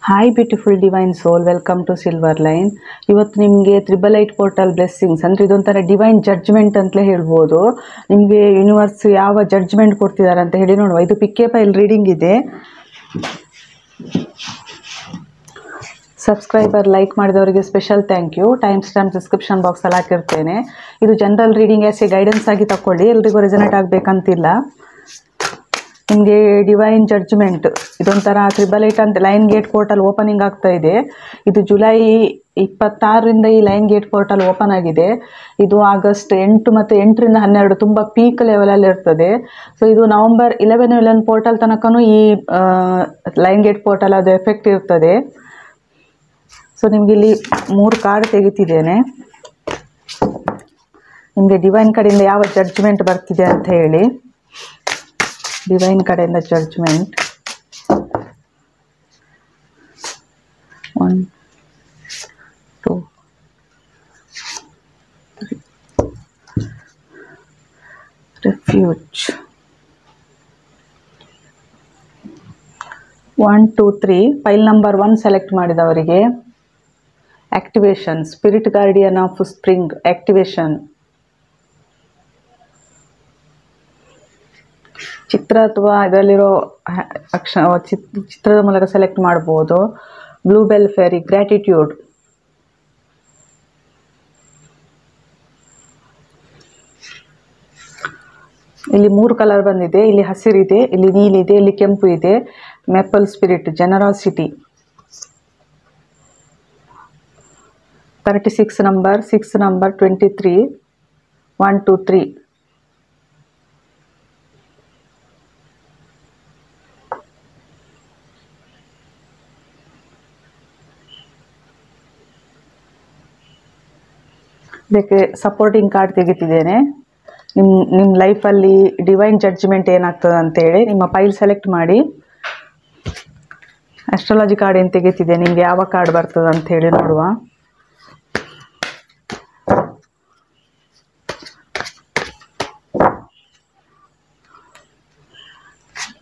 Hi beautiful divine soul, welcome to Silver Line. ಇವತ್ತು ನಿಮಗೆ 888 portal blessings ಅಂದರೆ ಇದೊಂಥರ ಡಿವೈನ್ ಜಡ್ಜ್ಮೆಂಟ್ ಅಂತಲೇ ಹೇಳ್ಬೋದು. ನಿಮಗೆ ಯೂನಿವರ್ಸ್ ಯಾವ ಜಡ್ಜ್ಮೆಂಟ್ ಕೊಡ್ತಿದ್ದಾರೆ ಅಂತ ಹೇಳಿ ನೋಡುವ. ಇದು ಪಿಕ್ಕೆ ಫೈಲ್ ರೀಡಿಂಗ್ ಇದೆ. ಸಬ್ಸ್ಕ್ರೈಬರ್ ಲೈಕ್ ಮಾಡಿದವರಿಗೆ special thank you. Time stamp description ಬಾಕ್ಸಲ್ಲಿ ಹಾಕಿರ್ತೇನೆ. ಇದು general reading as a guidance ಆಗಿ ತಗೊಳ್ಳಿ, ಎಲ್ರಿಗೂ ರೆಸನೇಟ್ ಆಗಬೇಕಂತಿಲ್ಲ. ನಿಮಗೆ ಡಿವೈನ್ ಜಡ್ಜ್ಮೆಂಟ್ ಇದೊಂಥರ 888 ಅಂತ ಲೈನ್ ಗೇಟ್ ಪೋರ್ಟಲ್ ಓಪನಿಂಗ್ ಆಗ್ತಾ ಇದೆ. ಇದು ಜುಲೈ 26ರಿಂದ ಈ ಲೈನ್ ಗೇಟ್ ಪೋರ್ಟಲ್ ಓಪನ್ ಆಗಿದೆ. ಇದು ಆಗಸ್ಟ್ 8 ಮತ್ತು 8ರಿಂದ 12 ತುಂಬ ಪೀಕ್ ಲೆವೆಲಲ್ಲಿ ಇರ್ತದೆ. ಸೊ ಇದು ನವಂಬರ್ 11 ಪೋರ್ಟಲ್ ತನಕನೂ ಈ ಲೈನ್ ಗೇಟ್ ಪೋರ್ಟಲ್ ಅದು ಎಫೆಕ್ಟ್ ಇರ್ತದೆ. ಸೊ ನಿಮಗೆ ಇಲ್ಲಿ 3 ಕಾರ್ಡ್ ತೆಗಿತಿದ್ದೇನೆ. ನಿಮಗೆ ಡಿವೈನ್ ಕಡೆಯಿಂದ ಯಾವ ಜಡ್ಜ್ಮೆಂಟ್ ಬರ್ತಿದೆ ಅಂತ ಹೇಳಿ. ಡಿವೈನ್ ಕಡೆಯಿಂದ judgment 1 2 3 refuge 1 2 3 file number 1 select ಮಾಡಿದವರಿಗೆ activation spirit guardian of spring activation. ಚಿತ್ರ ಅಥವಾ ಇದರಲ್ಲಿರೋ ಚಿತ್ರದ ಮೂಲಕ ಸೆಲೆಕ್ಟ್ ಮಾಡ್ಬೋದು. Blue bell fairy gratitude. ಇಲ್ಲಿ 3 ಕಲರ್ ಬಂದಿದೆ. ಇಲ್ಲಿ ಹಸಿರಿದೆ, ಇಲ್ಲಿ ನೀಲಿದೆ, ಇಲ್ಲಿ ಕೆಂಪು ಇದೆ. ಮೆಪಲ್ ಸ್ಪಿರಿಟ್ ಜನರಾಸಿಟಿ. 36 number 6 number 23 1 2 3. ಇದಕ್ಕೆ ಸಪೋರ್ಟಿಂಗ್ ಕಾರ್ಡ್ ತೆಗಿತಿದ್ದೇನೆ. ನಿಮ್ಮ ಲೈಫಲ್ಲಿ ಡಿವೈನ್ ಜಡ್ಜ್ಮೆಂಟ್ ಏನಾಗ್ತದೆ ಅಂತೇಳಿ ನಿಮ್ಮ ಫೈಲ್ ಸೆಲೆಕ್ಟ್ ಮಾಡಿ. ಆಸ್ಟ್ರಾಲಜಿ ಕಾರ್ಡ್ ಏನು ತೆಗಿತಿದೆ, ನಿಮಗೆ ಯಾವ ಕಾರ್ಡ್ ಬರ್ತದೆ ಅಂಥೇಳಿ ನೋಡುವ.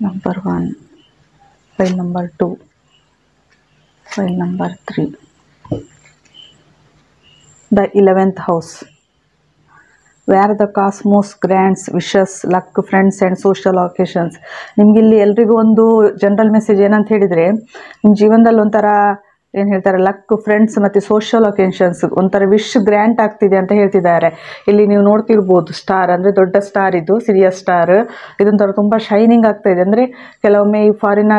Number 1 file number 2 file number 3. The 11th house, where the cosmos grants wishes, luck, friends and social occasions. ನಿಮ್ಗೆ ಇಲ್ಲಿ ಎಲ್ರಿಗೂ ಒಂದು ಜನರಲ್ ಮೆಸೇಜ್ ಏನಂತ ಹೇಳಿದರೆ, ನಿಮ್ಮ ಜೀವನದಲ್ಲಿ ಒಂಥರ ಏನು ಹೇಳ್ತಾರೆ, ಲಕ್, ಫ್ರೆಂಡ್ಸ್ ಮತ್ತು ಸೋಷಿಯಲ್ ಒಕೇಶನ್ಸ್ ಒಂಥರ ವಿಶ್ ಗ್ರ್ಯಾಂಟ್ ಆಗ್ತಿದೆ ಅಂತ ಹೇಳ್ತಿದ್ದಾರೆ. ಇಲ್ಲಿ ನೀವು ನೋಡ್ತಿರ್ಬೋದು ಸ್ಟಾರ್, ಅಂದರೆ ದೊಡ್ಡ ಸ್ಟಾರ್, ಇದು ಸಿರಿಯಸ್ ಸ್ಟಾರ್. ಇದೊಂಥರ ತುಂಬ ಶೈನಿಂಗ್ ಆಗ್ತಾ ಇದೆ. ಅಂದರೆ ಕೆಲವೊಮ್ಮೆ ಈ ಫಾರಿನ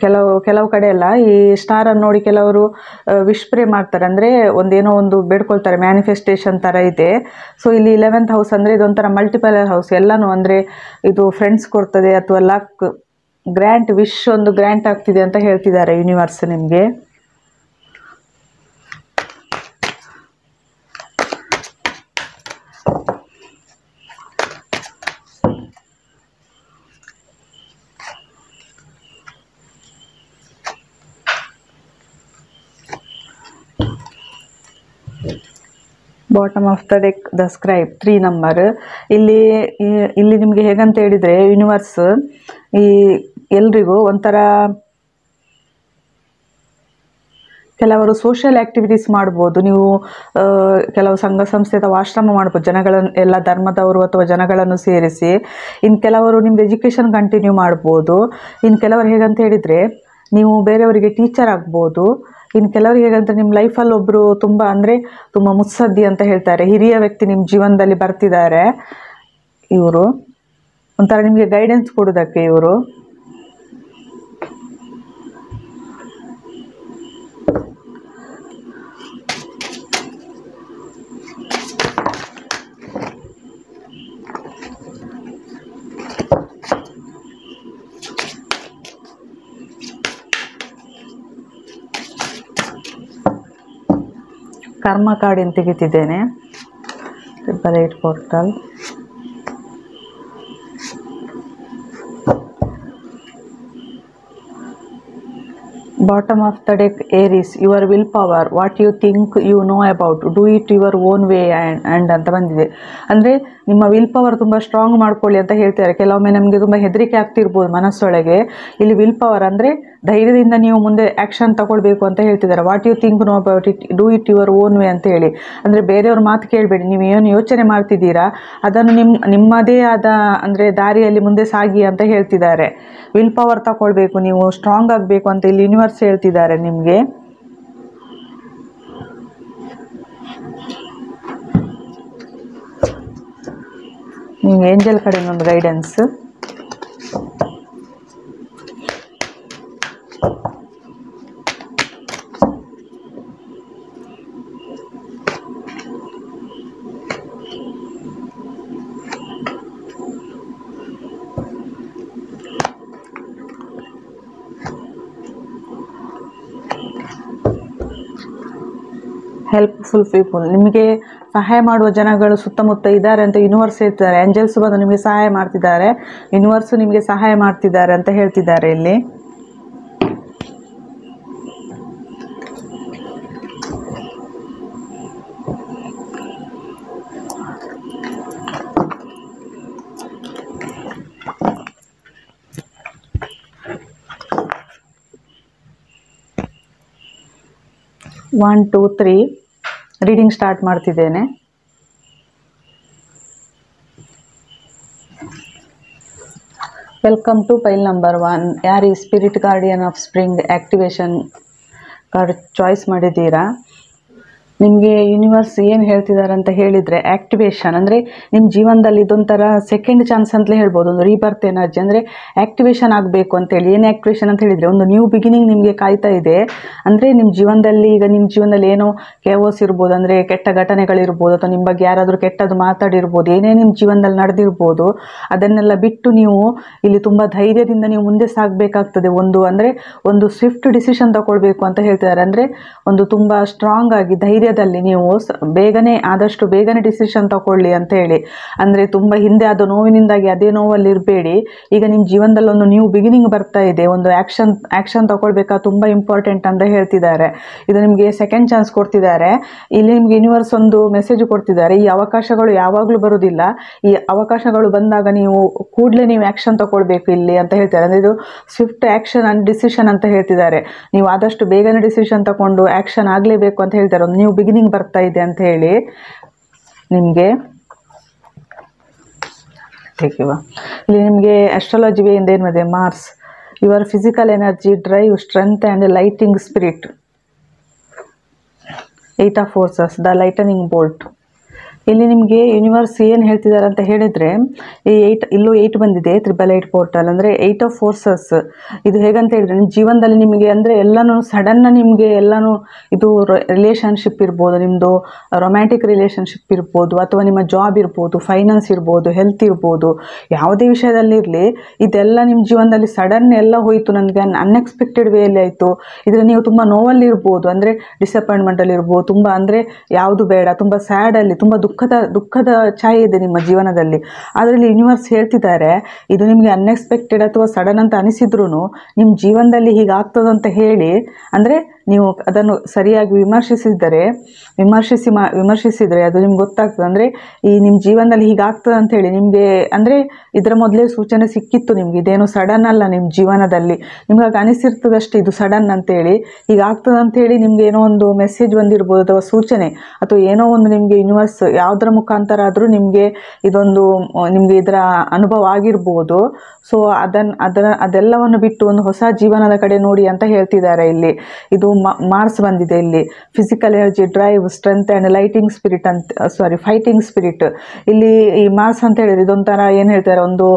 ಕೆಲವು ಕಡೆ ಎಲ್ಲ ಈ ಸ್ಟಾರನ್ನು ನೋಡಿ ಕೆಲವರು ವಿಶ್ ಪ್ರೇ ಮಾಡ್ತಾರೆ, ಅಂದರೆ ಒಂದೇನೋ ಒಂದು ಬೇಡ್ಕೊಳ್ತಾರೆ, ಮ್ಯಾನಿಫೆಸ್ಟೇಷನ್ ಥರ ಇದೆ. ಸೊ ಇಲ್ಲಿ 11th ಹೌಸ್ ಅಂದರೆ ಇದೊಂಥರ ಮಲ್ಟಿಪಲರ್ ಹೌಸ್. ಎಲ್ಲನೂ ಅಂದರೆ ಇದು ಫ್ರೆಂಡ್ಸ್ ಕೊಡ್ತದೆ ಅಥವಾ ಲಕ್, ಗ್ರ್ಯಾಂಟ್, ವಿಶ್ ಒಂದು ಗ್ರ್ಯಾಂಟ್ ಆಗ್ತಿದೆ ಅಂತ ಹೇಳ್ತಿದ್ದಾರೆ ಯೂನಿವರ್ಸ್ ನಿಮಗೆ. Bottom of the deck the scribe 3 number. ಇಲ್ಲಿ ನಿಮಗೆ ಹೇಗಂತ ಹೇಳಿದರೆ ಯೂನಿವರ್ಸ್ ಈ ಎಲ್ರಿಗೂ ಒಂಥರ ಕೆಲವರು ಸೋಷಿಯಲ್ ಆ್ಯಕ್ಟಿವಿಟೀಸ್ ಮಾಡ್ಬೋದು. ನೀವು ಕೆಲವು ಸಂಘ ಸಂಸ್ಥೆ ಅಥವಾ ಆಶ್ರಮ ಮಾಡ್ಬೋದು, ಜನಗಳನ್ನು ಎಲ್ಲ ಧರ್ಮದವರು ಅಥವಾ ಜನಗಳನ್ನು ಸೇರಿಸಿ. ಇನ್ನು ಕೆಲವರು ನಿಮ್ಮದು ಎಜುಕೇಷನ್ ಕಂಟಿನ್ಯೂ ಮಾಡ್ಬೋದು. ಇನ್ನು ಕೆಲವರು ಹೇಗಂತ ಹೇಳಿದರೆ ನೀವು ಬೇರೆಯವರಿಗೆ ಟೀಚರ್ ಆಗ್ಬೋದು. ಇನ್ನು ಕೆಲವರಿಗೆ ಹೇಗಂತ ನಿಮ್ಮ ಲೈಫಲ್ಲಿ ಒಬ್ಬರು ತುಂಬ ಮುತ್ಸದ್ದಿ ಅಂತ ಹೇಳ್ತಾರೆ, ಹಿರಿಯ ವ್ಯಕ್ತಿ ನಿಮ್ಮ ಜೀವನದಲ್ಲಿ ಬರ್ತಿದ್ದಾರೆ. ಇವರು ಒಂಥರ ನಿಮಗೆ ಗೈಡೆನ್ಸ್ ಕೊಡೋದಕ್ಕೆ ಇವರು. ಕರ್ಮ ಕಾರ್ಡ್ ಏನು ತೆಗಿತಿದ್ದೇನೆ. 888 portal. Bottom of the deck Aries, your will power, what you think you know about, do it your own way and ಅಂತ ಬಂದಿದೆ. ಅಂದರೆ ನಿಮ್ಮ ವಿಲ್ ಪವರ್ ತುಂಬ ಸ್ಟ್ರಾಂಗ್ ಮಾಡ್ಕೊಳ್ಳಿ ಅಂತ ಹೇಳ್ತಾರೆ. ಕೆಲವೊಮ್ಮೆ ನಮಗೆ ತುಂಬ ಹೆದರಿಕೆ ಆಗ್ತಿರ್ಬೋದು ಮನಸ್ಸೊಳಗೆ. ಇಲ್ಲಿ ವಿಲ್ ಪವರ್ ಅಂದರೆ ಧೈರ್ಯದಿಂದ ನೀವು ಮುಂದೆ ಆ್ಯಕ್ಷನ್ ತಗೊಳ್ಬೇಕು ಅಂತ ಹೇಳ್ತಿದ್ದಾರೆ. What you think know about it, do it your own way ಅಂತ ಹೇಳಿ. ಅಂದರೆ ಬೇರೆಯವ್ರ ಮಾತು ಕೇಳಬೇಡಿ, ನೀವು ಏನು ಯೋಚನೆ ಮಾಡ್ತಿದ್ದೀರಾ ಅದನ್ನು ನಿಮ್ಮದೇ ಆದ ಅಂದರೆ ದಾರಿಯಲ್ಲಿ ಮುಂದೆ ಸಾಗಿ ಅಂತ ಹೇಳ್ತಿದ್ದಾರೆ. ವಿಲ್ ಪವರ್ ತಗೊಳ್ಬೇಕು, ನೀವು ಸ್ಟ್ರಾಂಗ್ ಆಗಬೇಕು ಅಂತ ಇಲ್ಲಿ ಯೂನಿವರ್ಸ್ ಹೇಳ್ತಿದ್ದಾರೆ ನಿಮಗೆ. ನೀವು ಏಂಜಲ್ ಕಡೆಯಿಂದ ಒಂದು ಗೈಡೆನ್ಸ್. ಹೆಲ್ಪ್ಫುಲ್ ಪೀಪಲ್, ನಿಮಗೆ ಸಹಾಯ ಮಾಡುವ ಜನಗಳು ಸುತ್ತಮುತ್ತ ಇದ್ದಾರೆ ಅಂತ ಯೂನಿವರ್ಸ್ ಹೇಳ್ತಿದ್ದಾರೆ. ಏಂಜಲ್ಸ್ ಬಂದು ನಿಮಗೆ ಸಹಾಯ ಮಾಡ್ತಿದ್ದಾರೆ, ಯೂನಿವರ್ಸ್ ನಿಮಗೆ ಸಹಾಯ ಮಾಡ್ತಿದ್ದಾರೆ ಅಂತ ಹೇಳ್ತಿದ್ದಾರೆ ಇಲ್ಲಿ. One two three reading start ಮಾಡ್ತಿದ್ದೇನೆ. Welcome to file number 1. ಯಾರು ಈ spirit guardian of spring activation card choice ಮಾಡಿದ್ದೀರಾ, ನಿಮಗೆ ಯೂನಿವರ್ಸ್ ಏನು ಹೇಳ್ತಿದ್ದಾರೆ ಅಂತ ಹೇಳಿದರೆ, ಆ್ಯಕ್ಟಿವೇಶನ್ ಅಂದರೆ ನಿಮ್ಮ ಜೀವನದಲ್ಲಿ ಇದೊಂಥರ ಸೆಕೆಂಡ್ ಚಾನ್ಸ್ ಅಂತಲೇ ಹೇಳ್ಬೋದು. ಒಂದು ರೀಬರ್ತ್ ಎನರ್ಜಿ ಅಂದರೆ ಆ್ಯಕ್ಟಿವೇಶನ್ ಆಗಬೇಕು ಅಂತೇಳಿ. ಏನು ಆ್ಯಕ್ಟಿವೇಶನ್ ಅಂತ ಹೇಳಿದರೆ, ಒಂದು ನ್ಯೂ ಬಿಗಿನಿಂಗ್ ನಿಮಗೆ ಕಾಯ್ತಾ ಇದೆ. ಅಂದರೆ ನಿಮ್ಮ ಜೀವನದಲ್ಲಿ ಈಗ ನಿಮ್ಮ ಜೀವನದಲ್ಲಿ ಏನೋ ಕೇವೋಸ್ ಇರ್ಬೋದು, ಅಂದರೆ ಕೆಟ್ಟ ಘಟನೆಗಳಿರ್ಬೋದು, ಅಥವಾ ನಿಮ್ಮ ಬಗ್ಗೆ ಯಾರಾದರೂ ಕೆಟ್ಟದ್ದು ಮಾತಾಡಿರ್ಬೋದು, ಏನೇ ನಿಮ್ಮ ಜೀವನದಲ್ಲಿ ನಡೆದಿರ್ಬೋದು, ಅದನ್ನೆಲ್ಲ ಬಿಟ್ಟು ನೀವು ಇಲ್ಲಿ ತುಂಬ ಧೈರ್ಯದಿಂದ ನೀವು ಮುಂದೆ ಸಾಗಬೇಕಾಗ್ತದೆ. ಒಂದು ಸ್ವಿಫ್ಟ್ ಡಿಸಿಷನ್ ತಗೊಳ್ಬೇಕು ಅಂತ ಹೇಳ್ತಿದ್ದಾರೆ. ಅಂದರೆ ಒಂದು ತುಂಬ ಸ್ಟ್ರಾಂಗ್ ಆಗಿ ಧೈರ್ಯದಲ್ಲಿ ನೀವು ಆದಷ್ಟು ಬೇಗನೆ ಡಿಸಿಷನ್ ತಗೊಳ್ಳಿ ಅಂತ ಹೇಳಿ. ಅಂದರೆ ತುಂಬ ಹಿಂದೆ ಆದ ನೋವಿನಿಂದಾಗಿ ಅದೇ ನೋವಲ್ಲಿ ಇರಬೇಡಿ. ಈಗ ನಿಮ್ಮ ಜೀವನದಲ್ಲಿ ಒಂದು ನ್ಯೂ ಬಿಗಿನಿಂಗ್ ಬರ್ತಾ ಇದೆ, ಒಂದು ಆ್ಯಕ್ಷನ್ ತಗೊಳ್ಬೇಕಾ, ತುಂಬ ಇಂಪಾರ್ಟೆಂಟ್ ಅಂತ ಹೇಳ್ತಿದ್ದಾರೆ. ಇದು ನಿಮಗೆ ಸೆಕೆಂಡ್ ಚಾನ್ಸ್ ಕೊಡ್ತಿದ್ದಾರೆ. ಇಲ್ಲಿ ನಿಮ್ಗೆ ಯೂನಿವರ್ಸ್ ಒಂದು ಮೆಸೇಜ್ ಕೊಡ್ತಿದ್ದಾರೆ. ಈ ಅವಕಾಶಗಳು ಯಾವಾಗಲೂ ಬರೋದಿಲ್ಲ, ಈ ಅವಕಾಶಗಳು ಬಂದಾಗ ನೀವು ಕೂಡಲೇ ನೀವು ಆ್ಯಕ್ಷನ್ ತಗೊಳ್ಬೇಕು ಇಲ್ಲಿ ಅಂತ ಹೇಳ್ತಾರೆ. ಅಂದರೆ ಇದು ಸ್ವಿಫ್ಟ್ ಆ್ಯಕ್ಷನ್ ಅಂಡ್ ಡಿಸಿಷನ್ ಅಂತ ಹೇಳ್ತಿದ್ದಾರೆ. ನೀವು ಆದಷ್ಟು ಬೇಗನೆ ಡಿಸಿಷನ್ ತಗೊಂಡು ಆ್ಯಕ್ಷನ್ ಆಗಲೇಬೇಕು ಅಂತ ಹೇಳ್ತಾರೆ. ಒಂದು ನ್ಯೂ ಬಿಗಿನಿಂಗ್ ಬರ್ತಾ ಇದೆ ಅಂತ ಹೇಳಿ ನಿಮಗೆ. ಇಲ್ಲಿ ನಿಮಗೆ ಅಸ್ಟ್ರಾಲಜಿ ವೇಯಿಂದ ಏನು ಇದೆ, Mars your physical energy, drive, strength and lighting spirit, 8 of forces, the lightning bolt. ಇಲ್ಲಿ ನಿಮಗೆ ಯೂನಿವರ್ಸ್ ಏನು ಹೇಳ್ತಿದ್ದಾರೆ ಅಂತ ಹೇಳಿದರೆ, ಈ 8 ಬಂದಿದೆ, 888 ಪೋರ್ಟಲ್ ಅಂದರೆ 8 ಆಫ್ ಫೋರ್ಸಸ್. ಇದು ಹೇಗಂತ ಹೇಳಿದರೆ, ನಿಮ್ಮ ಜೀವನದಲ್ಲಿ ನಿಮಗೆ ಅಂದರೆ ಎಲ್ಲನೂ ಸಡನ್ನ ನಿಮಗೆ ಎಲ್ಲನೂ ಇದು ರಿಲೇಷನ್ಶಿಪ್ ಇರ್ಬೋದು, ನಿಮ್ಮದು ರೊಮ್ಯಾಂಟಿಕ್ ರಿಲೇಷನ್ಶಿಪ್ ಇರ್ಬೋದು, ಅಥವಾ ನಿಮ್ಮ ಜಾಬ್ ಇರ್ಬೋದು, ಫೈನಾನ್ಸ್ ಇರ್ಬೋದು, ಹೆಲ್ತ್ ಇರ್ಬೋದು, ಯಾವುದೇ ವಿಷಯದಲ್ಲಿರಲಿ, ಇದೆಲ್ಲ ನಿಮ್ಮ ಜೀವನದಲ್ಲಿ ಸಡನ್ ಎಲ್ಲ ಹೋಯಿತು, ನನಗೆ ಅನ್ಎಕ್ಸ್ಪೆಕ್ಟೆಡ್ ವೇಯಲ್ಲಿ ಆಯಿತು. ಇದರಲ್ಲಿ ನೀವು ತುಂಬ ನೋವಲ್ಲಿರ್ಬೋದು, ಅಂದರೆ ಡಿಸಪಾಯಿಂಟ್ಮೆಂಟಲ್ಲಿ ಇರ್ಬೋದು, ತುಂಬ ಅಂದರೆ ಯಾವುದು ಬೇಡ, ತುಂಬ ಸ್ಯಾಡಲ್ಲಿ, ತುಂಬ ದುಃಖದ ಛಾಯೆ ಇದೆ ನಿಮ್ಮ ಜೀವನದಲ್ಲಿ. ಅದರಲ್ಲಿ ಯೂನಿವರ್ಸ್ ಹೇಳ್ತಿದ್ದಾರೆ, ಇದು ನಿಮಗೆ ಅನ್ಎಕ್ಸ್ಪೆಕ್ಟೆಡ್ ಅಥವಾ ಸಡನ್ ಅಂತ ಅನಿಸಿದ್ರೂ ನಿಮ್ಮ ಜೀವನದಲ್ಲಿ ಹೀಗಾಗ್ತದಂತ ಹೇಳಿ, ಅಂದರೆ ನೀವು ಅದನ್ನು ಸರಿಯಾಗಿ ವಿಮರ್ಶಿಸಿದರೆ ಅದು ನಿಮ್ಗೆ ಗೊತ್ತಾಗ್ತದೆ. ಅಂದರೆ ಈ ನಿಮ್ಮ ಜೀವನದಲ್ಲಿ ಹೀಗಾಗ್ತದೆ ಅಂಥೇಳಿ ನಿಮಗೆ ಅಂದರೆ ಇದರ ಮೊದಲೇ ಸೂಚನೆ ಸಿಕ್ಕಿತ್ತು ನಿಮ್ಗೆ, ಇದೇನು ಸಡನ್ ಅಲ್ಲ. ನಿಮ್ಮ ಜೀವನದಲ್ಲಿ ನಿಮ್ಗೆ ಅನಿಸಿರ್ತದಷ್ಟೇ ಇದು ಸಡನ್ ಅಂತೇಳಿ, ಹೀಗಾಗ್ತದೆ ಅಂಥೇಳಿ ನಿಮ್ಗೆ ಏನೋ ಒಂದು ಮೆಸೇಜ್ ಬಂದಿರ್ಬೋದು, ಅಥವಾ ಸೂಚನೆ, ಅಥವಾ ಏನೋ ಒಂದು ನಿಮಗೆ ಯೂನಿವರ್ಸ್ ಯಾವುದರ ಮುಖಾಂತರ ಆದರೂ ನಿಮಗೆ ನಿಮಗೆ ಇದರ ಅನುಭವ ಆಗಿರ್ಬೋದು. ಸೊ ಅದೆಲ್ಲವನ್ನು ಬಿಟ್ಟು ಒಂದು ಹೊಸ ಜೀವನದ ಕಡೆ ನೋಡಿ ಅಂತ ಹೇಳ್ತಿದ್ದಾರೆ ಇಲ್ಲಿ. ಇದು ಮಾರ್ಸ್ ಬಂದಿದೆ ಇಲ್ಲಿ, physical energy, drive, strength and lighting spirit fighting spirit. ಇಲ್ಲಿ ಈ ಮಾರ್ಸ್ ಅಂತ ಹೇಳಿದ್ರೆ ಇದೊಂಥರ ಏನು ಹೇಳ್ತಾರೆ, ಒಂದು